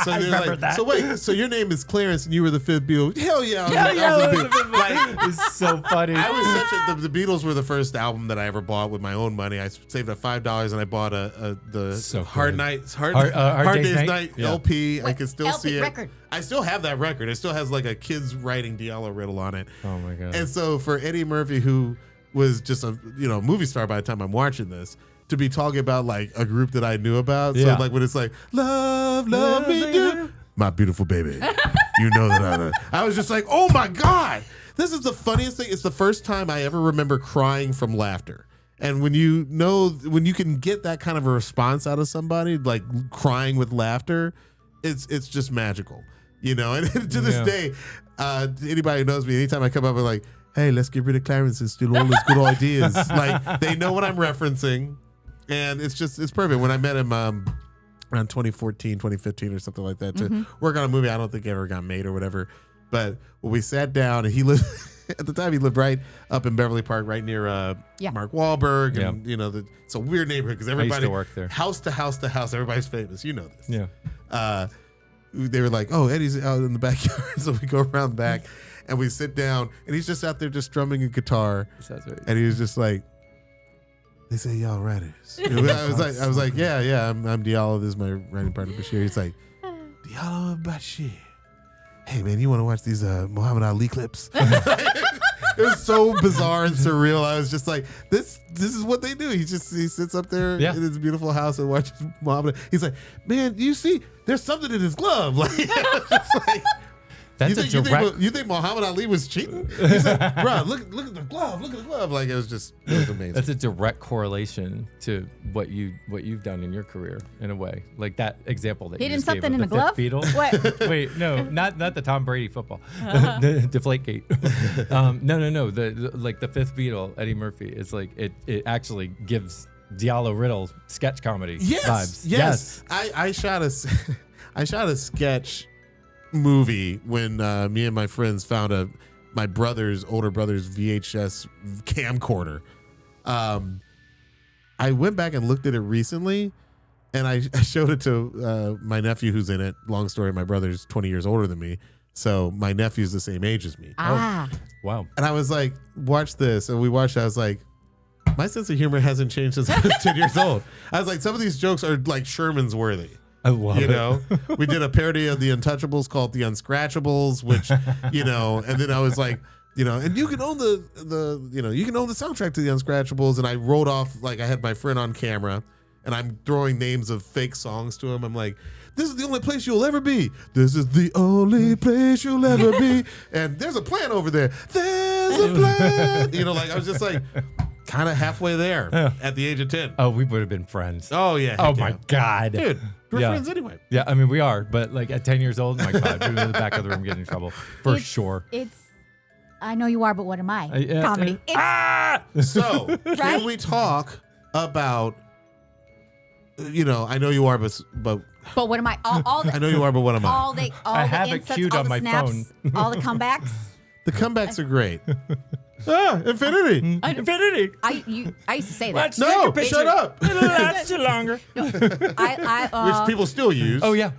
so they're remember like, that. so wait, so your name is Clarence and you were the Fifth Beatle? Hell yeah! I was the Beatle. Like, It's so funny. I was such the Beatles were the first album that I ever bought with my own money. I saved up $5 and I bought the So Hard good. Nights Hard Day's Day's Night Night? Yeah. LP. I Wait, can still LP see it. record. I still have that record. It still has like a kid's writing Diallo Riddle on it. Oh my god. And so for Eddie Murphy, who was just a movie star by the time I'm watching this, to be talking about like a group that I knew about. Yeah. So like when it's like love me do, my beautiful baby, you know that I was just like, oh my god, this is the funniest thing. It's the first time I ever remember crying from laughter. And when you can get that kind of a response out of somebody, like crying with laughter, it's just magical, And to this Yeah. day, anybody who knows me, anytime I come up with like, hey, let's get rid of Clarence and steal all his good ideas, like they know what I'm referencing, and it's perfect. When I met him around 2014, 2015 or something like that to work on a movie I don't think ever got made or whatever, but when we sat down and he lived at the time he lived right up in Beverly Park, right near Mark Wahlberg, and it's a weird neighborhood because everybody to work there. house to house to house, everybody's famous. You know this. Yeah. they were like, "Oh, Eddie's out in the backyard," so we go around back, and we sit down, and he's just out there just strumming a guitar, and he was just like, "They say y'all writers." I was like, "Yeah, I'm Diallo. This is my writing partner Bashir." He's like, "Diallo and Bashir. Hey man, you want to watch these Muhammad Ali clips?" It was so bizarre and surreal. I was just like, this is what they do. He sits up there in his beautiful house and watches Muhammad. He's like, "Man, you see, there's something in his glove." Like, just like, you think Muhammad Ali was cheating? He said, "Bro, look at the glove. Look at the glove." Like, it was amazing. That's a direct correlation to what you've done in your career in a way. Like that example that hidden you just gave something of in the a fifth glove. Beatle. What? Wait, no, not the Tom Brady football. The Deflategate. No. The fifth Beatle, Eddie Murphy. It's like it actually gives Diallo Riddle sketch comedy vibes. Yes. I shot a sketch movie when me and my friends found my older brother's VHS camcorder. I went back and looked at it recently, and I showed it to my nephew who's in it. Long story, my brother's 20 years older than me, so my nephew's the same age as me. Ah. Oh, wow. And I was like, "Watch this," and we watched it. I was like, my sense of humor hasn't changed since I was 10 years old. I was like, some of these jokes are like Sherman's worthy. I love it. know, we did a parody of the Untouchables called the Unscratchables, which, and then I was like, and you can own you can own the soundtrack to the Unscratchables. And I wrote off, like, I had my friend on camera and I'm throwing names of fake songs to him. I'm like, "This is the only place you'll ever be. This is the only place you'll ever be. And there's a plant over there. There's a plant." I was just like, kind of halfway there at the age of 10. Oh, we would have been friends. Oh, yeah. Oh, my God. Dude, we're friends anyway. Yeah, I mean, we are. But like at 10 years old, my God, we were in the back of the room getting in trouble. For sure. It's, I know you are, but what am I? Yeah, Comedy. So, Right? can we talk about, I know you are, but But what am I? All the, I know you are, but what am I? all the have it insults, queued all on the my snaps, phone. all the comebacks. The comebacks are great. Infinity. Infinity. I used to say that. No, shut up. It'll last you longer. Which people still use. Oh, yeah.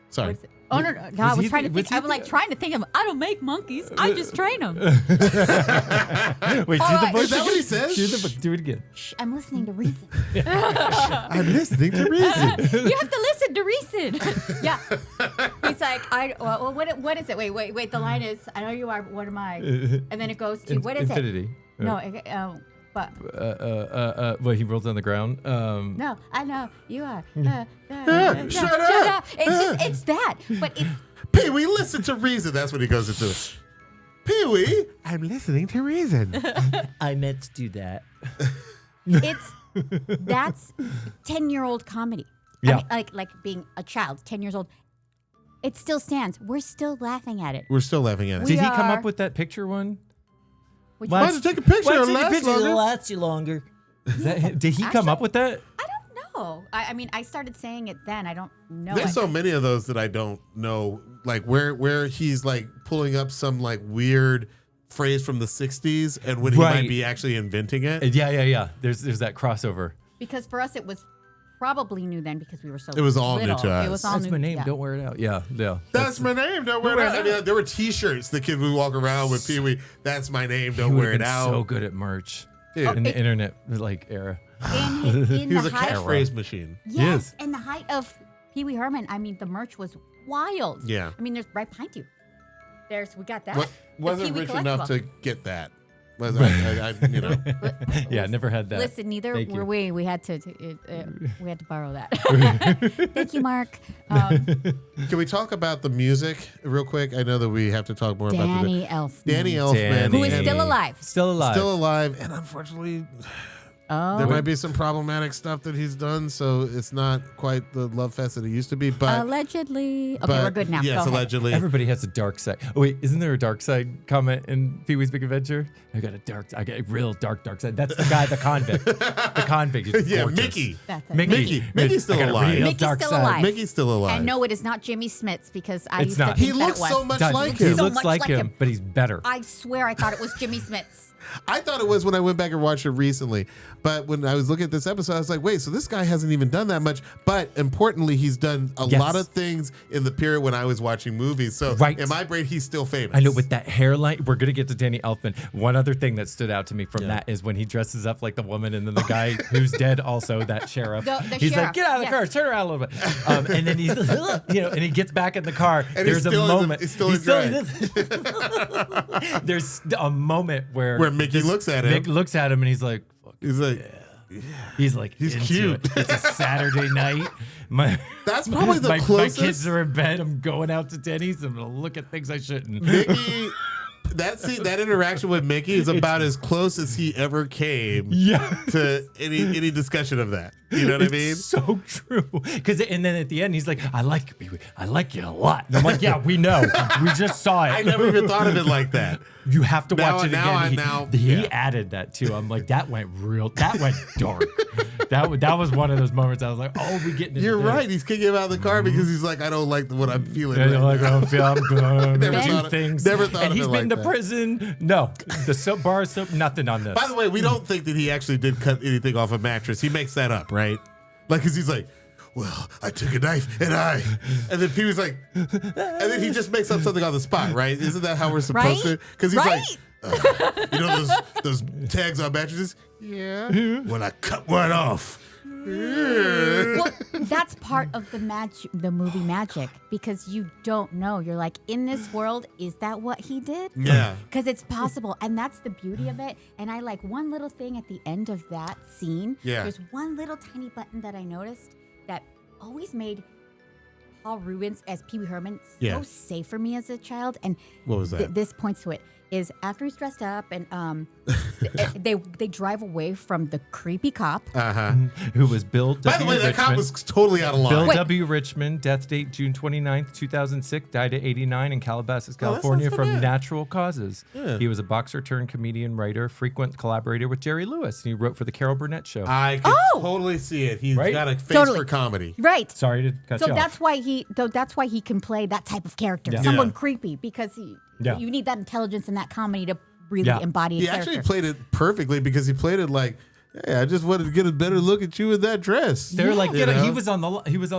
Sorry. Oh no! I was trying to think. I'm like trying to think of. I don't make monkeys. I just train them. Wait, do the voice. Is that what he says? Do it again. Shh, I'm listening to reason. I'm listening to reason. You have to listen to reason. Yeah. He's like, what is it? Wait. The line is, "I know you are, but what am I?" And then it goes to, what is Infinity. it? No. But Well, he rolls on the ground. no, I know you are. Shut up. It's that. But it's Pee-wee, listen to reason. That's what he goes into. Pee-wee, I'm listening to reason. I meant to do that. That's 10-year-old comedy. Yeah. I mean, like being a child, 10 years old. It still stands. We're still laughing at it. We're still laughing at it. We Did he come are- up with that picture one? Which Why one? don't you take a picture? It'll last longer. lasts you longer. Is that him? Did he come up with that? I don't know. I mean, I started saying it then. I don't know. There's it. so many of those that I don't know, like where he's like pulling up some like weird phrase from the 60s and when he Right. might be actually inventing it. Yeah. There's that crossover. Because for us, it was probably new then because we were so It was all new little. to us. It was all That's new. my name. Yeah. Don't wear it out. Yeah. That's my name. Don't wear it out. I mean, there were T-shirts the kid would walk around with Pee-wee. That's my name. Don't He wear would've it been out. so good at merch Dude. in the internet era. In He was the a height, catchphrase machine. yes, in the height of Pee Wee Herman. I mean, the merch was wild. Yeah. I mean, there's right behind you. We got that. What, The wasn't Pee-wee rich enough collectible. to get that. Was I Yeah, never had that. Listen, neither Thank were you. we. We had to borrow that. Thank you, Mark. Can we talk about the music real quick? I know that we have to talk more about Danny Elfman. Danny Elfman. Who is and- still alive. Still alive. Still alive, and unfortunately, Oh, there might be some problematic stuff that he's done, so it's not quite the love fest that it used to be. But allegedly. Okay, but we're good now. Yes, Go ahead. allegedly. Everybody has a dark side. Oh wait, isn't there a dark side comment in Pee Wee's Big Adventure? I got a real dark side. That's the guy, the convict. The convict is Yeah, gorgeous. Mickey. That's it. Mickey's still I got a alive. real Mickey's dark still side. alive. Mickey's still alive. And no, it is not Jimmy Smits because I It's used not. to He think that looks it was. so much Does. like He him. So looks much like like him, him. but he's better. I swear I thought it was Jimmy Smits. I thought it was when I went back and watched it recently. But when I was looking at this episode, I was like, wait, so this guy hasn't even done that much. But importantly, he's done a lot of things in the period when I was watching movies. So in my brain, he's still famous. I know, with that hairline, we're going to get to Danny Elfman. One other thing that stood out to me from that is when he dresses up like the woman and then the guy who's dead also, that sheriff. He's sheriff. like, get out of the car, turn around a little bit. And then he's, and he gets back in the car. And there's a moment. He's still in drag. There's a moment where Mickey looks at him. Mick looks at him and he's like, he's like, he's into cute. It. It's a Saturday night. That's probably the my closest. My kids are in bed. I'm going out to Denny's. I'm going to look at things I shouldn't. Mickey, that interaction with Mickey is about as close as he ever came to any discussion of that. You know what I mean? It's so true. And then at the end, he's like, I like you a lot. And I'm like, yeah, we know. We just saw it. I never even thought of it like that. You have to watch it again. He yeah. added that too. I'm like, that went dark. That was one of those moments I was like, oh, we getting into You're this. right. He's kicking him out of the car because he's like, I don't like what I'm feeling. Yeah, right I don't feel I'm going Never to thought do of- things. never thought and of he's it been like to that. prison. No, the soap bar soap, nothing on this. By the way, we don't think that he actually did cut anything off a mattress. He makes that up, right? Like, because he's like, well, I took a knife and then Pee Wee's like, and then he just makes up something on the spot, right? Isn't that how we're supposed to? Because he's like, you know those tags on mattresses? Yeah. Well, I cut one off. Well, that's part of the movie magic, because you don't know. You're like, in this world, is that what he did? Yeah. Because it's possible, and that's the beauty of it. And I like one little thing at the end of that scene. Yeah. There's one little tiny button that I noticed that always made Paul Reubens as Pee Wee Herman so safe for me as a child. And What was that? This points to it. Is after he's dressed up and they drive away from the creepy cop. Who was Bill W. By the way, that Richmond. cop was totally out of line. Bill W. Richmond, death date June 29th, 2006, died at 89 in Calabasas, California sounds so from bad. natural causes. Yeah. He was a boxer turned comedian, writer, frequent collaborator with Jerry Lewis. And he wrote for the Carol Burnett Show. I can totally see it. He's Right? got a face Totally. for comedy. Right. Sorry to cut you So off. that's why he can play that type of character, Yeah. someone Yeah. creepy, because Yeah. you need that intelligence in that comedy to really embody a He character. actually played it perfectly because he played it like, hey, I just wanted to get a better look at you in that dress. They were like, You know? he was on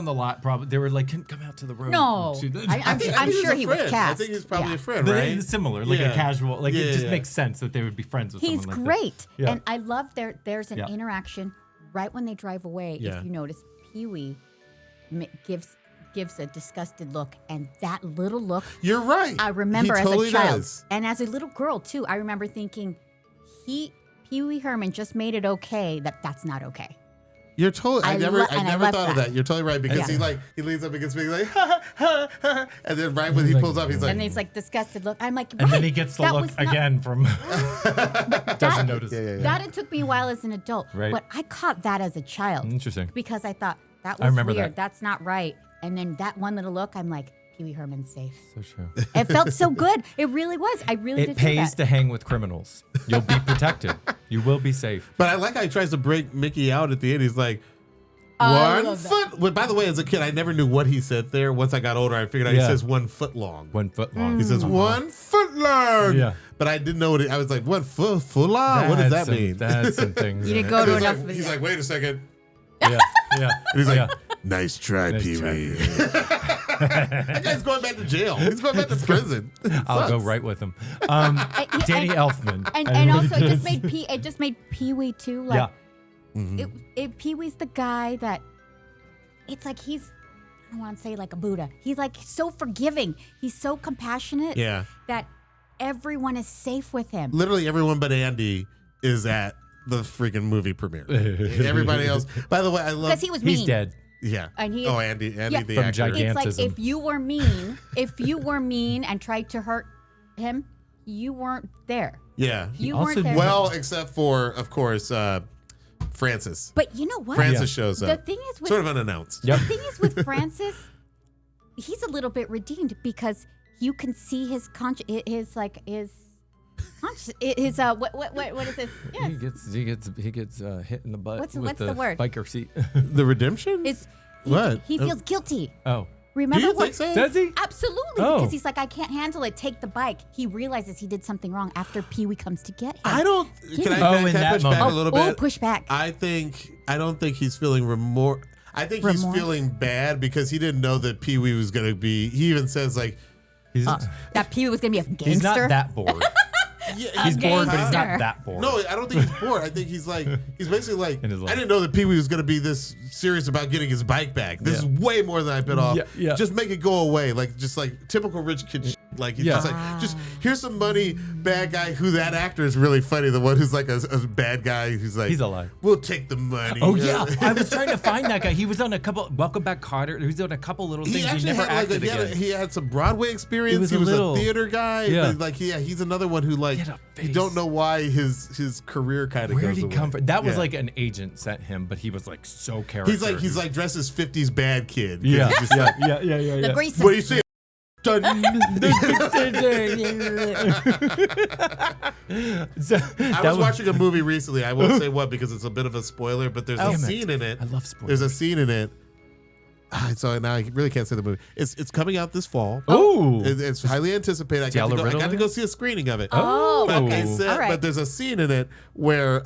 the lot. Probably they were like, come out to the room. No. I'm think sure a he was friend. cast. I think he's probably Yeah. a friend, But right? it's similar, like Yeah. a casual. Like Yeah, it just yeah. makes sense that they would be friends with He's someone like great. that. Yeah. And I love there's an Yeah. interaction right when they drive away. Yeah. If you notice, Pee Wee gives a disgusted look, and that little look You're right. I remember He as totally a child. does. And as a little girl too, I remember thinking Pee Wee Herman just made it okay that's not okay. You're totally. I never love thought of that. that. You're totally right because Yeah. he leans up against me like, ha, ha, ha, and then right when he pulls up, he's like, And it's like disgusted look. I'm like, right. And then he gets the that look was not- again from doesn't notice. That it took me a while as an adult. Right. But I caught that as a child. Interesting. Because I thought that I was remember weird. that. That's not right. And then that one little look, I'm like, Pee Wee Herman's safe. So true. It felt so good. It really was. I really It did feel pays that. to hang with criminals. You'll be protected. You will be safe. but I like how he tries to break Mickey out at the end. He's like, I one love that. foot. Well, by the way, as a kid, I never knew what he said there. Once I got older, I figured out he Yeah. says 1 foot long. 1 foot long. He says 1 foot long. Yeah. But I didn't know what I was like, 1 foot long? What does that mean? That's some things. You didn't right? go to He's enough. like, he's like, wait a second. Yeah. Yeah. And he's like, Yeah. nice try, Nice Pee try, Wee. That guy's going back to jail. He's going back to prison. I'll go right with him. Danny Elfman. And also, it just made Pee Wee too. Like, yeah. Pee Wee's the guy that it's like I don't want to say like a Buddha. He's like so forgiving. He's so compassionate. Yeah. That everyone is safe with him. Literally everyone but Andy is at the freaking movie premiere. Everybody else. By the way, I love. Because he was mean. He's dead. Yeah. And he oh, is- Andy Yeah. the From actor. Gigantic. It's like Gigantism. if you were mean and tried to hurt him, you weren't there. Yeah. You also- weren't there. Well, except for, of course, Francis. But you know what? Francis shows up. The thing is with Sort of unannounced. Yep. The thing is with Francis, he's a little bit redeemed because you can see his what is this? Yes. He gets hit in the butt What's with the word? biker seat. The redemption? Is What? he feels guilty. Oh. Remember Do you what? think so? Does he? Absolutely, Oh. because he's like, I can't handle it. Take the bike. He realizes he did something wrong after Pee-wee comes to get him. I don't. Can it. I in that push back moment. a little Oh, bit? push back. I don't think he's feeling remorse. I think he's Remorse? feeling bad because he didn't know that Pee Wee was gonna be. He even says like, He's, That Pee-wee was gonna be a gangster. he's not that bored. yeah, He's bored, but he's gangster. not that bored. No, I don't think he's bored. I think he's basically like, In his life. I didn't know that Pee Wee was gonna be this serious about getting his bike back. This is way more than I bit off. Yeah, yeah. Just make it go away, just like typical rich kid. Like he's Yeah. just here's some money, bad guy. Who that actor is really funny. The one who's like a bad guy. Who's like, He's alive. We'll take the money. Oh yeah, I was trying to find that guy. He was on a couple. Welcome Back, Kotter. He was on a couple little He things. He actually never had acted again. he had some Broadway experience. He was a theater guy. Yeah. He's another one who like had a you face. don't know why his career kind of Where goes did he away. come from? That was Yeah. like an agent sent him, but he was like so character. He's like dressed as 50s bad kid. yeah, He's just like, yeah. The greaser. what do you say? Done. So, I was watching a movie recently. I won't say what because it's a bit of a spoiler, but there's a Damn it. scene in it. I love sports. There's a scene in it. So now I really can't say the movie. It's coming out this fall. Oh, It's highly anticipated. I Diallo got Riddle to in go it? see a screening of it. Oh, But, okay. but All right. there's a scene in it where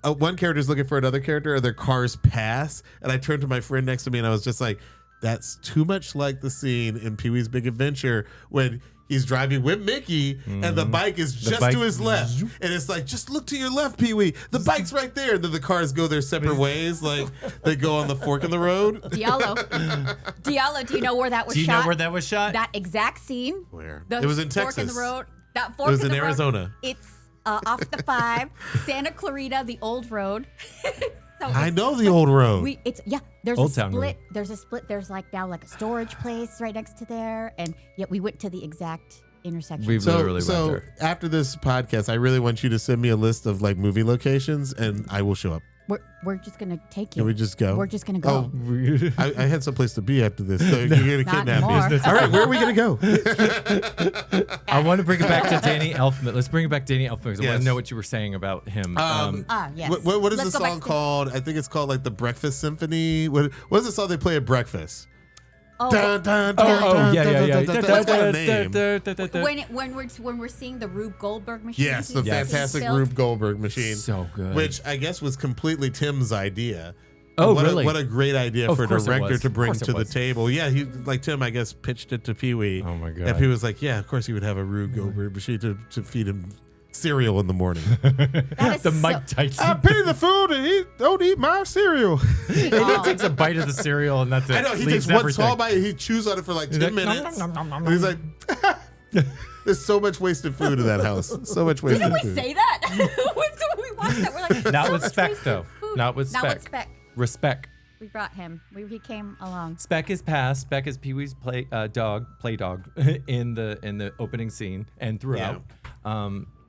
one character is looking for another character, or their cars pass, and I turned to my friend next to me, and I was just like, "That's too much like the scene in Pee-wee's Big Adventure when he's driving with Mickey, and the bike is just bike- to his left, and it's like, just look to your left, Pee-wee. The bike's right there, and then the cars go their separate ways, like they go on the fork in the road." Diallo, do you know where that was do you shot? know where that was shot? That exact scene. Where? The It was in fork in Texas. the road. That fork It was in in the road, Arizona. It's off the 5, Santa Clarita, the old road. So I it's- know the old road. There's Old a Town split. Road. There's a split. There's like now like a storage place right next to there, and yet we went to the exact intersection. We've literally So went there. after this podcast, I really want you to send me a list of like movie locations, and I will show up. We're just gonna take you. Can we just go? We're just gonna go. Oh, I had someplace to be after this. So you're gonna Not kidnap me. anymore. All right, where are we gonna go? I want to bring it back to Danny Elfman. Let's bring it back to Danny Elfman because I want Yes. to know what you were saying about him. Yes. What is Let's the go back song to- called? I think it's called like the Breakfast Symphony. What is the song they play at breakfast? Oh, Dun, dun, dun, oh, dun, yeah, dun, yeah, dun, yeah. dun, dun. What's that name? when we're seeing the Rube Goldberg machine. Yes, the he's fantastic built. Rube Goldberg machine. So good. Which I guess was completely Tim's idea. Oh, what really? what a great idea Of for a course it director was. to Of bring course it to the was. table. Yeah, he like Tim, I guess, pitched it to Pee-wee. Oh, my God. And Pee-wee was like, yeah, of course he would have a Rube Goldberg machine to feed him cereal in the morning. That is the so- Mike Tyson. pay the food and don't eat my cereal. And he takes a bite of the cereal and that's it. I know, he Leaves takes one everything. small bite, he chews on it for like 10 like, minutes. nom, nom, nom, nom, And he's like, there's so much wasted food in that house. So much wasted Didn't we food. say that? When we watched that, we're like, Not so with much Speck, wasted though. food. Not with Not with Speck. Speck. Respect. We brought him. He came along. Speck is past. Speck is Pee-wee's play dog in the opening scene and throughout.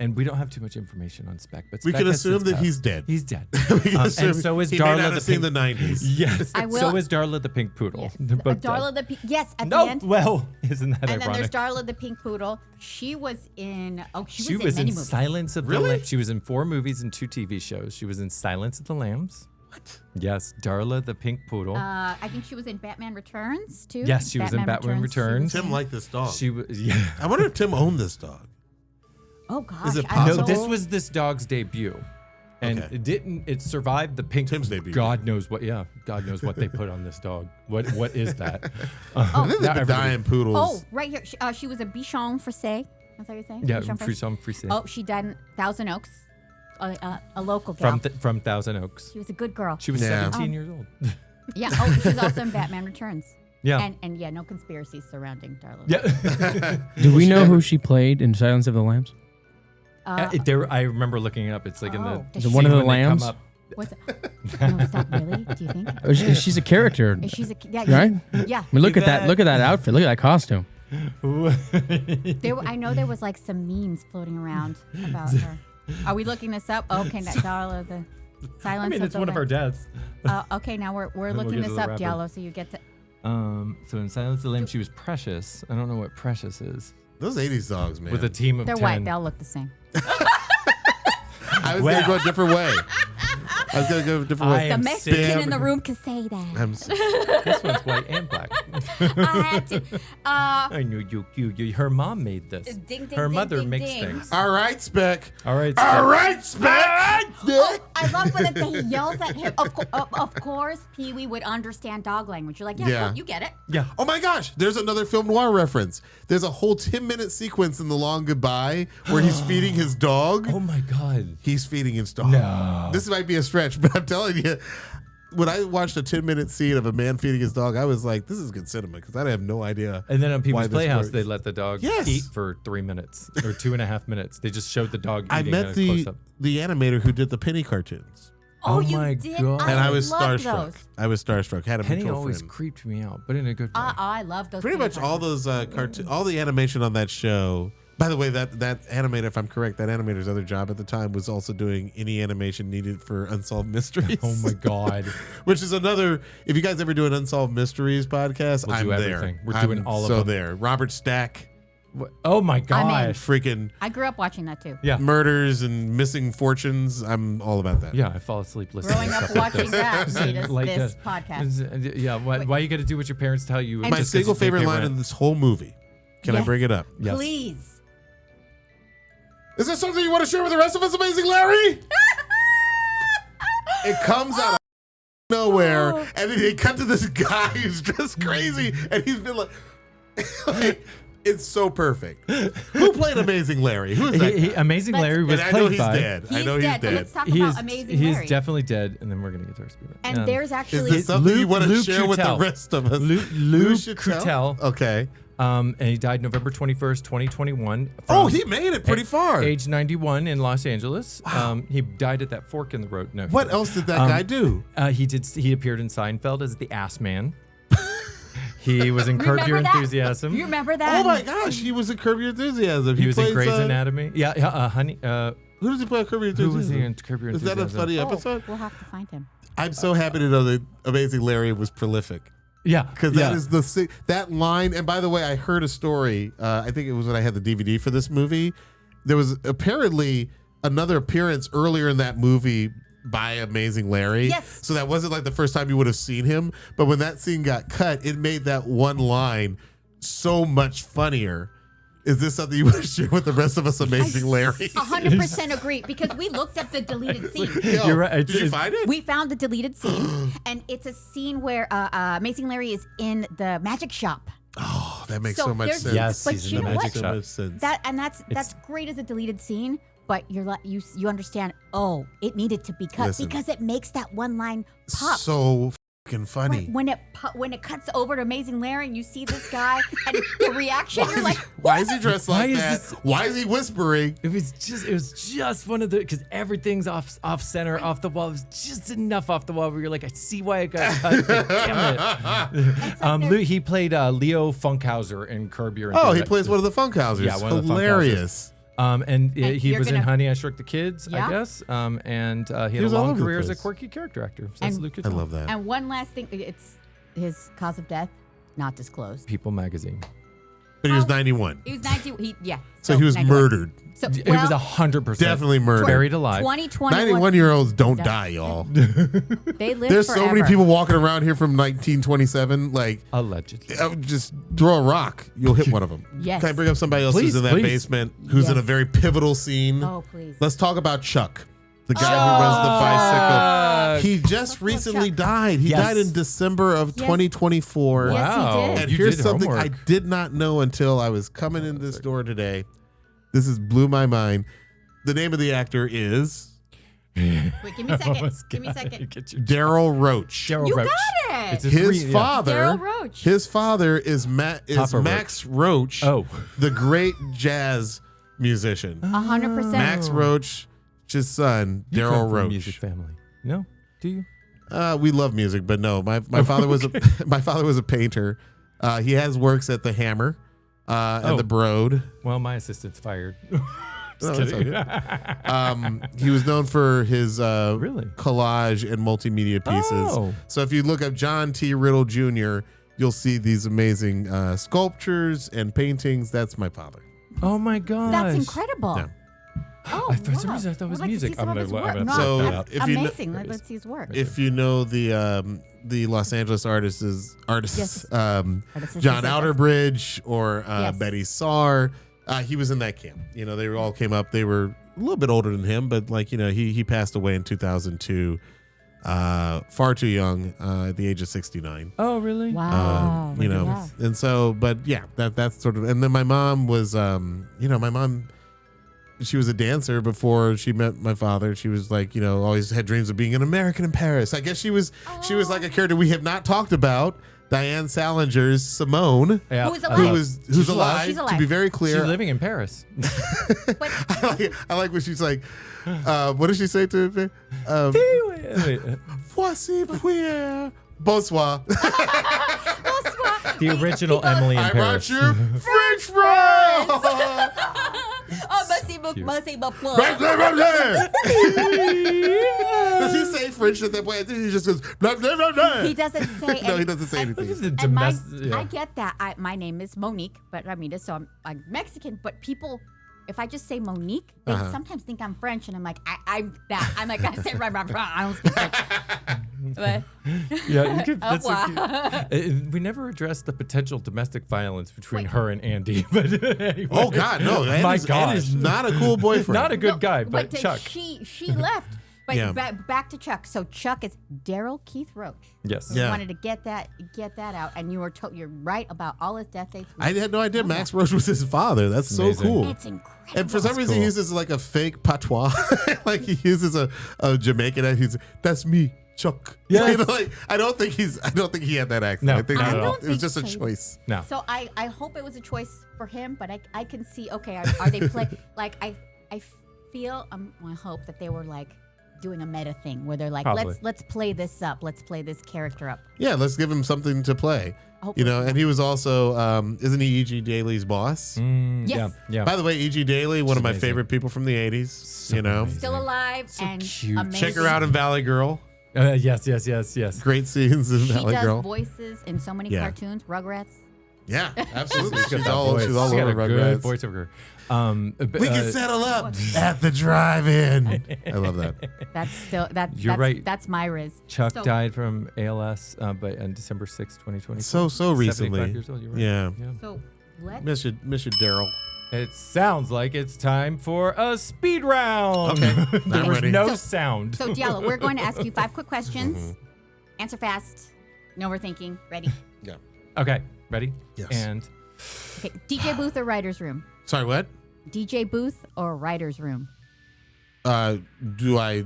And we don't have too much information on Speck, but We Speck can has assume since that passed. he's dead. He's dead. We can assume and so is he may Darla not have the seen pink. the 90s. Yes. I will- So is Darla the pink poodle. Yes. They're both dead. Darla the pink. Yes, at No, the end. well, isn't that And then ironic? there's Darla the pink poodle. She was in. Oh, she She was was in in many movies. Silence of the Really? Lambs. She was in 4 movies and 2 TV shows. She was in Silence of the Lambs. What? Yes, Darla the pink poodle. I think she was in Batman Returns too. Yes, she was in Batman Returns. She was Tim in- liked this dog. She was. Yeah. I wonder if Tim owned this dog. Oh gosh. Is it I No, don't possible? this know. was this dog's debut. And Okay. it didn't. It survived the pink. Tim's debut. God knows what. Yeah, God knows what they put on this dog. What is that? I think Now they've been everybody- dying poodles. Oh, right here. She was a Bichon Frise. That's how you're saying? Yeah, Bichon Frise? Frisson Frise. Oh, she died in Thousand Oaks. A local gal. From Thousand Oaks. She was a good girl. She was Yeah. 17 years old. Yeah. Oh, she's also in Batman Returns. Yeah. And yeah, no conspiracies surrounding Darla. Yeah. Do we know who she played in Silence of the Lambs? I remember looking it up. It's like in the. Oh. Is it one of scene the when they come lambs? up. What's it? No, stop. Really? Do you think? Or she's a character, She's a yeah. right? Yeah. I mean, look See at that! that? Look at that outfit! Look at that costume! I know there was like some memes floating around about her. Are we looking this up? Okay, that Darla, the Silence I mean, of it's the one of our Lambs. deaths. Okay, now we're we'll looking get this to the up, rapper. Diallo, so you get to. So in Silence of the Lambs, she was Precious. I don't know what Precious is. Those 80s dogs, man. With a team of They're 10. white. They all look the same. I was going to go a different way. I was gonna go a different way. I The am Mexican sick. in the room can say that. This one's white and black. I had to. I knew you. Her mom made this. Ding, ding, Her ding, mother ding, mixed ding. things. All right, Speck. All right. All right, Speck. Oh, I love when he yells at him. Of course, Pee-wee would understand dog language. You're like, yeah, Yeah. cool, you get it. Yeah. Oh my gosh, there's another film noir reference. There's a whole 10-minute sequence in The Long Goodbye where he's feeding his dog. Oh my God. He's feeding his dog. No. This might be a stretch, but I'm telling you, when I watched a 10-minute scene of a man feeding his dog, I was like, this is good cinema because I have no idea. And then on why People's this Playhouse, works. they let the dog Yes. eat for 3 minutes or 2.5 minutes. They just showed the dog I eating met at a the close-up. animator who did the Penny cartoons. Oh you my did? God. And I was loved starstruck. those. I was starstruck. Had a Penny mutual always friend. creeped me out, but in a good way. I love those. Pretty Penny much all cartoons. those cartoon, all the animation on that show. By the way, that animator, if I'm correct, that animator's other job at the time was also doing any animation needed for Unsolved Mysteries. Oh my God. Which is another. If you guys ever do an Unsolved Mysteries podcast, We'll I'm do there. everything. We're I'm doing all of so them. there. Robert Stack, What? Oh my gosh. freaking I grew up watching that too. Yeah. murders and missing fortunes. I'm all about that. Yeah, I fall asleep listening Growing to up stuff like watching this. that made us Like this that. podcast. Yeah, why you got to do what your parents tell you? And My just 'cause single you think favorite they line rent? in this whole movie. Can I Yes. bring it up? Yes. Please. Is there something you want to share with the rest of us, Amazing Larry? It comes out of nowhere, and then they cut to this guy who's just crazy, and he's been like it's so perfect. Who played Amazing Larry? Who is that? guy? Amazing Larry was And I know played he's by. dead. I He's know dead. he's But dead. let's talk He about is, Amazing he Larry. is definitely dead, and then we're gonna get to our speaker. And there's Is actually this something you want to Luke share with the Chutel. rest of us? Luke Chutel? Chutel. Okay. And he died November 21st, 2021. Oh, from he made it pretty far. Age 91 in Los Angeles. He died at that fork in the road. No. he What didn't. else did that guy do? He appeared in Seinfeld as the ass man. He was in Curb Your Remember that? Enthusiasm. You remember that? Oh my gosh, he was in Curb Your Enthusiasm. He was in plays, Grey's Anatomy. Yeah, honey. Who does he play in Curb Your Who Enthusiasm? was he in Curb Your Is that Enthusiasm? a funny Oh, episode? we'll have to find him. I'm so happy to know that Amazing Larry was prolific. Yeah, Because that is that line. And by the way, I heard a story. I think it was when I had the DVD for this movie. There was apparently another appearance earlier in that movie by Amazing Larry. Yes. So that wasn't like the first time you would have seen him. But when that scene got cut, it made that one line so much funnier. Is this something you want to share with the rest of us, Amazing Larry? 100% agree because we looked at the deleted scene. Yo, You're right. Did you find it? We found the deleted scene, and it's a scene where Amazing Larry is in the magic shop. Oh, that makes So so much there's- sense. Yes, But he's you in the know magic what? So shop. much sense. That's great as a deleted scene, but you understand. Oh, it needed to be cut Listen. because it makes that one line pop. So fucking funny. When it cuts over to Amazing Larry and you see this guy and the reaction, you're like, Why is he dressed Why like is that? this- Why is he whispering? It was just one of the, because everything's off center, off the wall. It was just enough off the wall where you're like, I see why it got cut. But damn it. He played Leo Funkhauser in Curb Your Oh, he Enthusiasm. plays one of the Funkhausers. Yeah, one of the Hilarious. And he you're was in gonna- Honey, I Shrunk the Kids, Yeah. I guess. And he had was a all long over the career as a place. quirky character actor. So that's And- Luke I Chutel. love that. And one last thing, it's his cause of death, not disclosed. People magazine. But he was 91. He was 90. So he was 91. murdered. So, It was 100%. Definitely murdered. Buried alive. 2021. 91-year-olds don't die, y'all. They live There's forever. so many people walking around here from 1927. Like, Allegedly. just throw a rock. You'll hit one of them. Yes. Can I bring up somebody else Please, who's in that please. basement, who's in a Yes. very pivotal scene? Oh, please. Let's talk about Chuck, the guy who runs the bicycle. He just recently Chuck. died. He Yes. died in December of 2024. Yes, he Wow. did. And You here's did something homework. I did not know until I was coming in this door today. This has blew my mind. The name of the actor is Wait, give me a second. Give me a You second. get your Daryl Roach. Daryl You Roach. got it. It's a His three- yeah. father, Daryl Roach. his father is Papa Max Roach, Oh. the great jazz musician. 100%. Max Roach, his son, You come Daryl from a Roach. Music family. No? Do you? We love music, but no, my father was a my father was a painter. He has works at the Hammer and the Broad. Well, my assistant's fired. No, that's all good. He was known for his Really? collage and multimedia pieces. Oh. So if you look up John T. Riddle Jr., you'll see these amazing sculptures and paintings. That's my father. Oh my gosh. That's incredible. Yeah. Oh, For some reason, I thought it was We'd like to music. see some of his work. I'm No, gonna So check that that's out. if you kn- amazing. Let's see his work. If you know the Los Angeles artists, Yes. John Outerbridge or Yes. Betty Saar, he was in that camp. You know, they all came up. They were a little bit older than him, but like, you know, he passed away in 2002, far too young, at the age of 69. Oh, really? Wow. You know, Yeah. and so, but yeah, that's sort of, and then my mom was, my mom, she was a dancer before she met my father. She was like, you know, always had dreams of being an American in Paris. I guess she was like a character we have not talked about, Diane Salinger's Simone, Yeah. Who's alive? who's alive, She's alive. to be very clear. She's living in Paris. But I like when she's like, what does she say to me? Voici puis bonsoir. The original Emily in I Paris. brought you French fries. oh, merci beaucoup. Does he say French at that point? I think he just goes, blah, blah, blah, blah. He doesn't say. No, he doesn't say anything. And I get that. My name is Monique, but Ramirez, so I'm Mexican. But people, if I just say Monique, they sometimes think I'm French, and I'm like, I'm that. I'm like, I say right, I don't speak French. But, Yeah, you could, that's so wow. cute. We never addressed the potential domestic violence between her and Andy. But anyway. Oh God, no! Andy's not a cool boyfriend. Not a good guy, but then Chuck. She left. But Yeah. back to Chuck. So Chuck is Daryl Keith Roach. Yes. We Yeah. wanted to get that out, and you're right about all his death dates. I had no idea Max Roach was his father. That's so Amazing. cool. It's incredible. And for some reason, cool. he uses like a fake patois. Like he uses a Jamaican accent. That's me, Chuck. Yeah. You know, like, I don't think he had that accent. No, I think not at all. it was just a think so. choice. No. So I hope it was a choice for him, but I can see, okay, are they play like I feel I hope that they were like doing a meta thing where they're like, Probably. let's play this up, let's play this character up. Yeah, let's give him something to play. Hopefully. You know, and he was also, isn't he E.G. Daly's boss? Yes. Yeah. By the way, E.G. Daly, one of my amazing. favorite people from the 80s. You know, amazing. Still alive So and cute. amazing. check her out in Valley Girl. Yes. Great scenes in She Valley does Girl. voices in so many Yeah. cartoons, Rugrats. Yeah, absolutely. She's got she's that all voice. over She got a Rugrats. good voiceover. We can settle up at the drive-in. I love that. That's still You're right. That's my Riz. Chuck So- died from ALS but on December 6, 2020. So 75 recently. years old, you're right. Yeah. So let's Miss you, Daryl. It sounds like it's time for a speed round. Okay. There I'm was ready. no So- sound. So Diallo, we're going to ask you 5 quick questions. Mm-hmm. Answer fast. No overthinking. Ready? Yeah. Okay, ready? Yes. And Okay. DJ booth or writer's room? Sorry, what? DJ booth or writer's room? Do I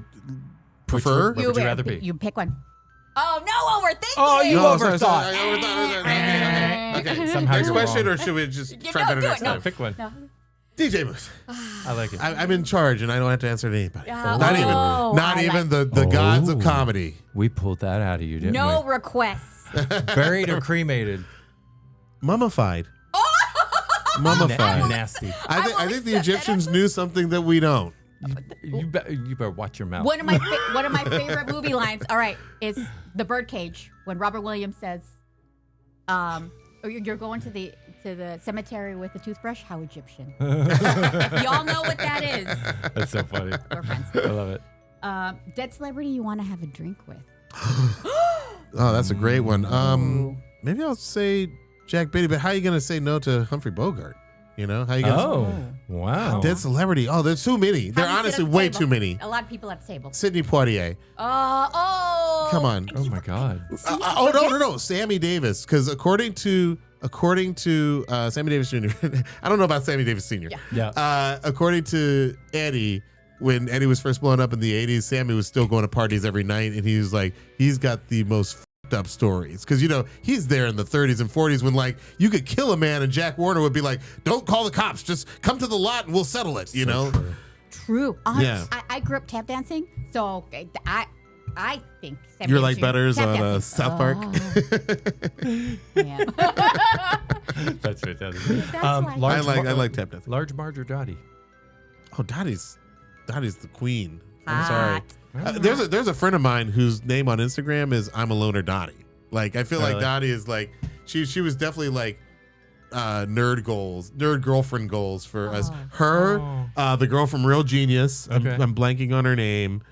prefer? What would you rather be? You pick one. Oh, no overthinking. Oh, you No, overthought. sorry, I overthought. Okay. Somehow Next you were question, wrong. or should we just Yeah, try no, better do next it, no. time? Pick one. No. DJ Booth. I like it. I'm in charge, and I don't have to answer to anybody. Oh, not even I the gods of Oh. comedy. We pulled that out of you, didn't No requests. we? Buried or cremated? Mummified. Oh! Mummified. Nasty. I think the Egyptians knew something that we don't. You better watch your mouth. One of my favorite movie lines. All right, is the Birdcage when Robert Williams says, "You're going to the cemetery with a toothbrush. How Egyptian." If y'all know what that is, That's so funny. we're friends. I love it. Dead celebrity you want to have a drink with? Oh, that's a great one. Maybe I'll say Jack Beatty, but how are you going to say no to Humphrey Bogart? You know, how you going to Oh, wow. Dead celebrity. Oh, there's too many. There are How do you sit honestly at the way table? too many. A lot of people at the table. Sidney Poitier. Oh. Come on. Oh my God. No. Sammy Davis. Because according to Sammy Davis Jr., I don't know about Sammy Davis Sr. Yeah. According to Eddie, when Eddie was first blowing up in the 80s, Sammy was still going to parties every night, and he was like, he's got the most fucked up stories. Because, you know, he's there in the 30s and 40s when, like, you could kill a man, and Jack Warner would be like, don't call the cops, just come to the lot and we'll settle it, you know? True. Yeah. I grew up tap dancing, so I think You're like Jr. Butters tap on dancing. South Park. Yeah. That's fantastic. That's I like tap dancing. Large Marge or Dottie? Oh, Dottie's the queen. I'm sorry. Hot. There's a friend of mine whose name on Instagram is I'm a Loner Dottie. Like, I feel like Really? Dottie is like she was definitely like nerd girlfriend goals for us. Her, the girl from Real Genius. Okay. I'm blanking on her name.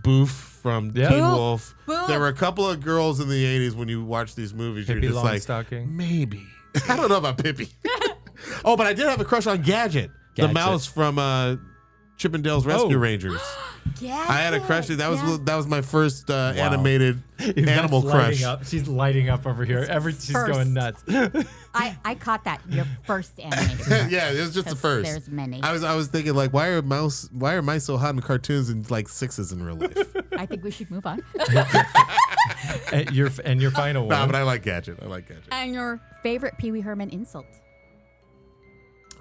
Boof from Teen Wolf. Boof. There were a couple of girls in the 80s when you watch these movies. Pippi you're just like, Longstocking. maybe. I don't know about Pippi. Oh, but I did have a crush on Gadget. The Gadget. mouse from Chippendale's Rescue Rangers. Yeah. I had a crush. That was my first animated animal Yvette's crush. lighting up. She's lighting up over here. She's first. going nuts. I caught that your first animated. Yeah, it was just the 'Cause first. There's many. I was thinking like, why are mice so hot in cartoons and like sixes in real life? I think we should move on. and your final Nah, one. but I like Gadget. And your favorite Pee Wee Herman insult?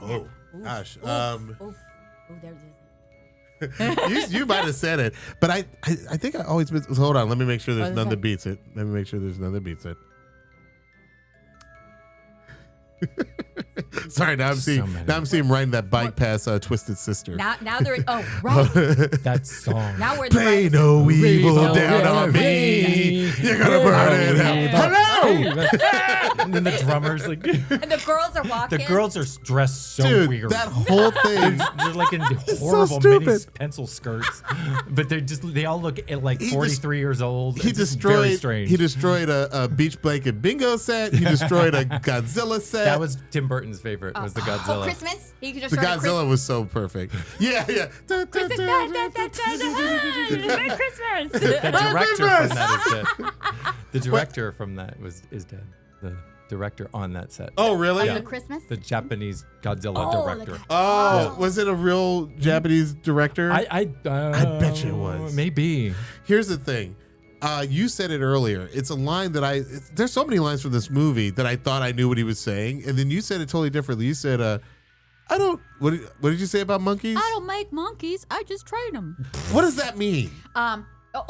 Oh gosh, Oof. Oh, there's this. you might have said it, but I think I always hold on. Let me make sure there's Oh, none okay. that beats it. Let me make sure there's none that beats it. Sorry, now I'm seeing riding that bike past Twisted Sister. Now they're right. That song. Now we're Pay the no evil no down evil on me. You're gonna burn in hell. Hello. And then the drummers like. and the girls are walking. The girls are dressed so Dude, weird. that whole thing. They're like in so horrible mini stupid. pencil skirts, but they all look at like He 43 years old. He It's just very destroyed. strange. He destroyed a beach blanket bingo set. He destroyed a Godzilla set. That was Tim Burton's favorite. Was the For Godzilla? Christmas, he could just the Godzilla was so perfect. Yeah. Merry Christmas. The director from that is dead. The director from that is dead. The director on that set. Oh, really? The Christmas. The Japanese Godzilla Oh, director. Oh, was it a real Japanese director? I bet you it was. Maybe. Here's the thing. You said it earlier. It's a line that there's so many lines from this movie that I thought I knew what he was saying. And then you said it totally differently. You said, what did you say about monkeys? I don't make monkeys. I just train them. What does that mean?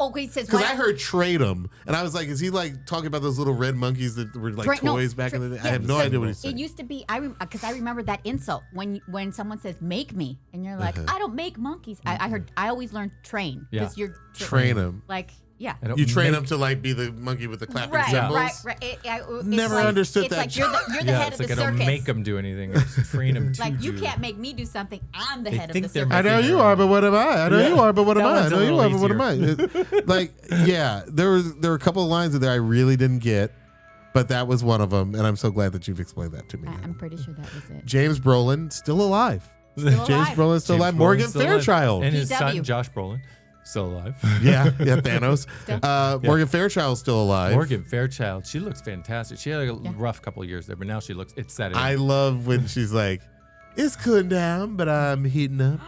Okay, he says. Because I heard trade them. And I was like, is he like talking about those little red monkeys that were like toys back in the day? I have no idea what he's saying. It used to be, because I remember that insult when someone says "make me" and you're like, I don't make monkeys. I always learned train because you're Train them. like. Yeah. You train them to like be the monkey with the clapping cymbals. Right. It's Never like, understood it's that. Like you're the head it's of like the I don't circus. make them do anything. I just train them to Like do. you can't make me do something. I'm the They head of think the they're circus. I know you are, but what am I? I know you are, but what am That I? I one's a know you are, little but what am I? Like, yeah, there were a couple of lines in there I really didn't get, but that was one of them, and I'm so glad that you've explained that to me. I'm pretty sure that was it. James Brolin still alive. Still James alive. Brolin still alive. Morgan Fairchild. And his PW. son Josh Brolin still alive. yeah, Thanos. Morgan Fairchild's still alive. Morgan Fairchild, she looks fantastic. She had a rough couple of years there, but now she looks. It's set in. I love when she's like, "It's cooling down, but I'm heating up."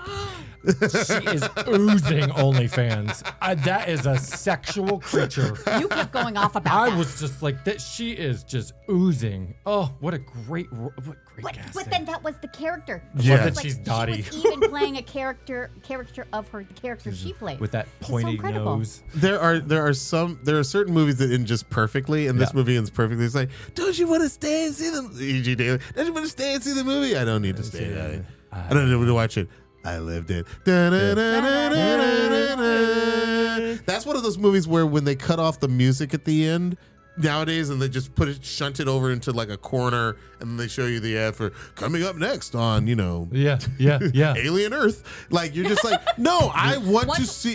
She is oozing OnlyFans. That is a sexual creature. You kept going off about that. I was just like that. She is just oozing. Oh, what great casting. But then that was the character. Yeah. Love that Like, she's Dottie. She was even playing a character of the character she played. With that It's so pointy incredible. nose. There are certain movies that end just perfectly, and this movie ends perfectly. It's like, don't you want to stay and see the E.G. Daily? Don't you want to stay and see the movie? I don't need to stay. I don't need to watch it. I lived it. That's one of those movies where when they cut off the music at the end nowadays and they just shunt it over into like a corner and then they show you the ad for coming up next on, Yeah. Alien Earth. Like you're just like, no, I want to see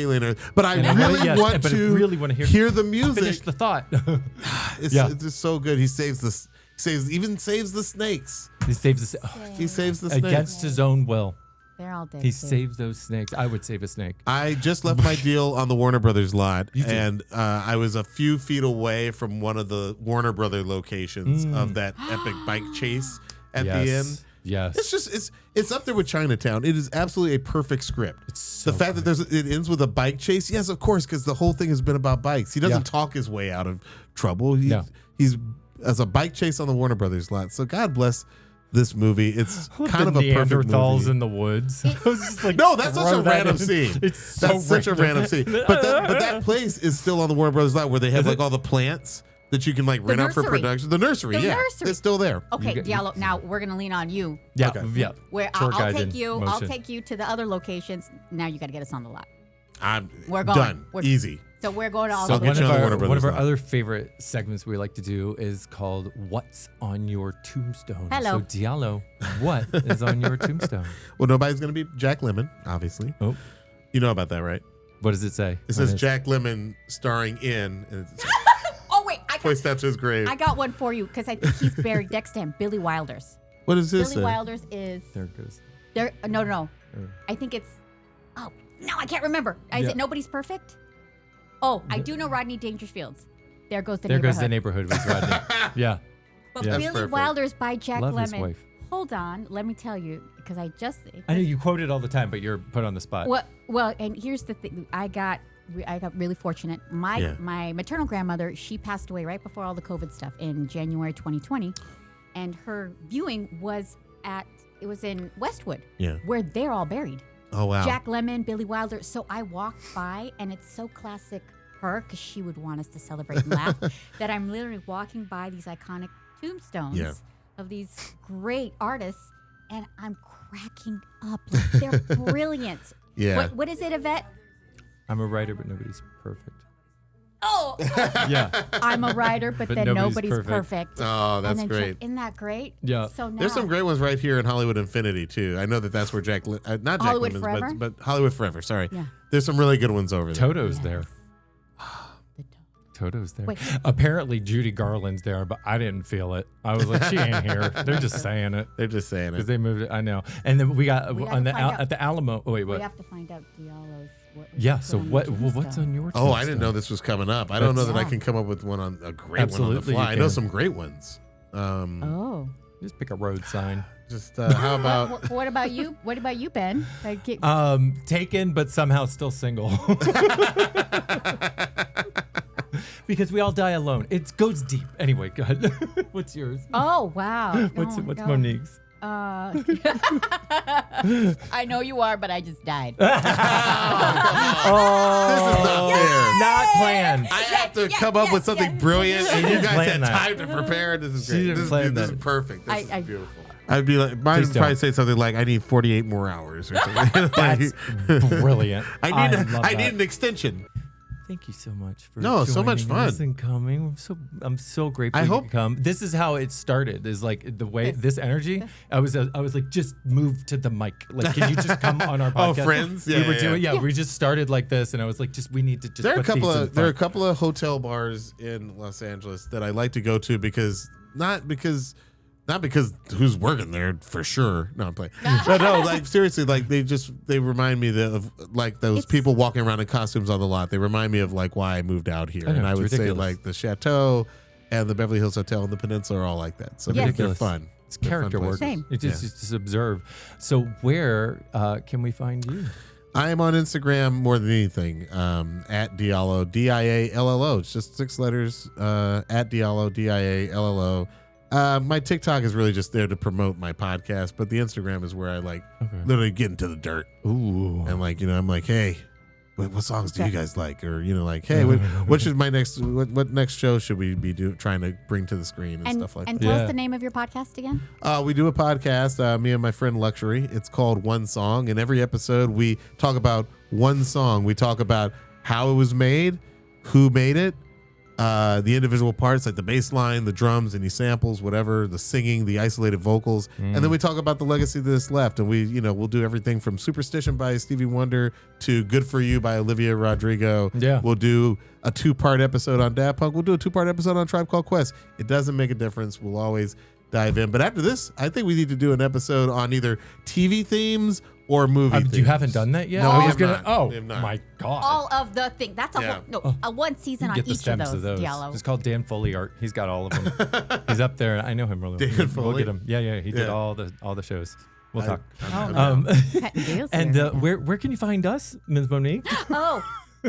Alien Earth, but I really want to hear the music. Finish the thought. It's just so good. He saves the snakes. He saves the He saves the snakes. against his own will. They're all dead. He too. saves those snakes. I would save a snake. I just left my deal on the Warner Brothers lot, You did. and I was a few feet away from one of the Warner Brothers locations of that epic bike chase at the end. Yes. It's just it's up there with Chinatown. It is absolutely a perfect script. so the fact that it ends with a bike chase, yes, of course, because the whole thing has been about bikes. He doesn't talk his way out of trouble. He's as a bike chase on the Warner Brothers lot. So God bless this movie. It's kind of a perfect Neanderthals movie. in the woods. No, that's such a random scene. It's so That's such a random scene. But that place is still on the Warner Brothers lot where they have like all the plants that you can like rent out for nursery. production. The nursery, it's still there. Okay, Diallo. Now we're gonna lean on you. Yeah, Okay. yeah. Where Tour I'll guide take in you. I'll motion. take you to the other locations. Now you got to get us on the lot. I'm We're going. done. Easy. So we're going to all So over. get you on the Warner One of Brothers our lot. other favorite segments we like to do is called "What's on Your Tombstone?" Hello. So Diallo, what is on your tombstone? Well, nobody's going to be Jack Lemmon, obviously. Oh, You know about that, right? what does it say? It says Jack Lemmon starring in. And it's Oh wait, Boy Steps to his grave. I got one for you because I think he's buried next to him. Billy Wilder's. What is this? Billy Wilder's is There it goes. there. No. Oh. I think it's. Oh no, I can't remember. Is Yeah. it Nobody's Perfect? Oh, I do know Rodney Dangerfield's. There goes the There neighborhood. goes the neighborhood with Rodney. Yeah. But Yeah. That's Billy perfect. Wilder's by Jack Love his Lemmon. wife. Hold on, let me tell you because I I know you quote it all the time, but you're put on the spot. Well, and here's the thing. I got really fortunate. My maternal grandmother, she passed away right before all the COVID stuff in January 2020, and her viewing was in Westwood, where they're all buried. Oh, wow. Jack Lemmon, Billy Wilder. So I walked by, and it's so classic her because she would want us to celebrate and laugh that I'm literally walking by these iconic tombstones of these great artists, and I'm cracking up. Like, they're brilliant. Yeah. What is it, Yvette? I'm a writer, but nobody's perfect. Oh, Yeah. I'm a writer, but then nobody's perfect. Oh, that's and then great. Isn't that great? Yeah. So now There's some great ones right here in Hollywood Infinity, too. I know that's where not Jack Hollywood Lemmon's, Forever? but Hollywood Forever, sorry. Yeah. There's some really good ones over there. Toto's there. The Toto's there. Wait. Apparently Judy Garland's there, but I didn't feel it. I was like, she ain't here. They're just saying it. They're just saying Because it. they moved it. I know. And then we got We on gotta the find out. at the Alamo. Oh, wait, We what? have to find out Diallo's. Yeah. So what's on your? Oh, I didn't tombstone? know this was coming up. I don't know that I Yeah. can come up with one on a great one on Absolutely, the fly. you I know can. some great ones. Oh. Just pick a road sign. Just how about What about you? What about you, Ben? Taken, but somehow still single. Because we all die alone. It goes deep. Anyway, go ahead. What's yours? Oh wow. What's Oh, my God. Monique's? I know you are, but I just died. this is not fair. Not planned. I have to come up with something brilliant, and you guys plan had that. time to prepare. This is She great. didn't This plan is that. perfect. This I- is beautiful. I'd be like, mine Please would probably don't. say something like, "I need 48 more hours." Or something. That's brilliant. I love need that. an extension. Thank you so much for No, so much joining us fun. and coming. I'm so grateful I you hope- could come. This is how it started. Is like the way this energy. I was like, just move to the mic. Like, can you just come on our Oh, podcast? friends? We Yeah, were yeah, doing. yeah. Yeah, we just started like this, and I was like, we need to just. There are a put couple these in of there are a front. couple of hotel bars in Los Angeles that I like to go to because not because who's working there for sure. No, I'm playing. But no, like seriously, like they remind me of like those people walking around in costumes on the lot. They remind me of like why I moved out here. I know, and I it's would ridiculous. say like the Chateau and the Beverly Hills Hotel and the Peninsula are all like that. So they're Ridiculous. fun. It's They're fun character work. places. Same. It's just observe. So where can we find you? I am on Instagram more than anything. At Diallo, Diallo. It's just 6 letters. At Diallo, Diallo. My TikTok is really just there to promote my podcast, but the Instagram is where I like literally get into the dirt. Ooh. And like, I'm like, hey, what songs do you guys like? Or, like, hey, what should my what next show should we be trying to bring to the screen and stuff like and that? tell Yeah. us the name of your podcast again. We do a podcast, me and my friend 𝘞𝘩𝘰𝘮. It's called One Song. And every episode we talk about one song. We talk about how it was made, who made it, the individual parts like the bass line, the drums, any samples, whatever, the singing, the isolated vocals. And then we talk about the legacy that's left. And we'll do everything from Superstition by Stevie Wonder to Good For You by Olivia Rodrigo. Yeah. We'll do a 2-part episode on Daft Punk. We'll do a 2-part episode on Tribe Called Quest. It doesn't make a difference. We'll always dive in. But after this, I think we need to do an episode on either TV themes or movie themes. You haven't done that yet? No, I we was have gonna. not. Oh We have not. my god! All of the thing. That's Yeah. a one season on Get the each of stems those. Diallo. It's called Dan Foley Art. He's got all of them. He's up there. I know him really well. Dan We'll Foley? get him. Yeah. He did Yeah. all the shows. We'll talk. Oh, no. Cutting deals And here. where can you find us, Ms. Monique? Oh,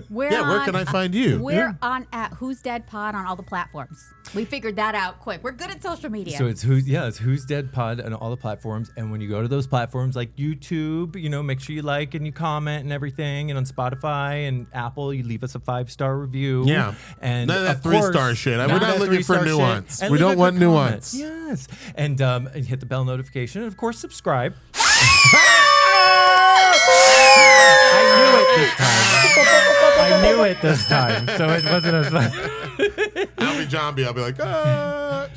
we're Where on, can I find you? We're on at Who's Dead Pod on all the platforms. We figured that out quick. We're good at social media. So it's Who's Dead Pod on all the platforms. And when you go to those platforms like YouTube, make sure you like and you comment and everything. And on Spotify and Apple, you leave us a 5-star review. Yeah. And None of that of course, 3-star shit. We're none of not that looking for 3-star shit. nuance. And We leave don't a want good comment. nuance. Yes. And hit the bell notification. And of course, subscribe. I knew it this time. I knew it this time, so it wasn't as fun. I'll be John B. I'll be like, ah.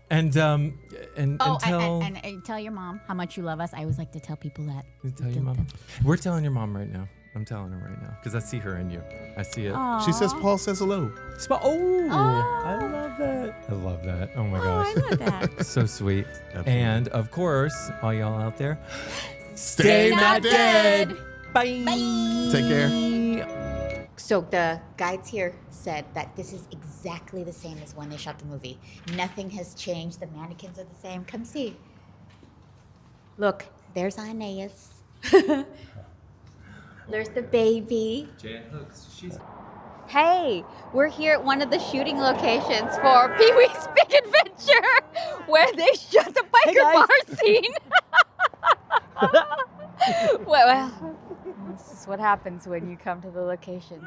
And Oh, until and tell your mom how much you love us. I always like to tell people that. you tell your mom. We're telling your mom right now. I'm telling her right now because I see her in you. I see it. She says Paul says hello. I love that. I love that. Oh my gosh. I love that. So sweet. Absolutely. And of course, all y'all out there, Stay not dead. Bye. Take care. So the guides here said that this is exactly the same as when they shot the movie. Nothing has changed. The mannequins are the same. Come see. Look, there's Aeneas. There's the baby. Jan Hooks. She's. Hey, we're here at one of the shooting locations for Pee-wee's Big Adventure, where they shot the biker bar scene. well, this is what happens when you come to the locations.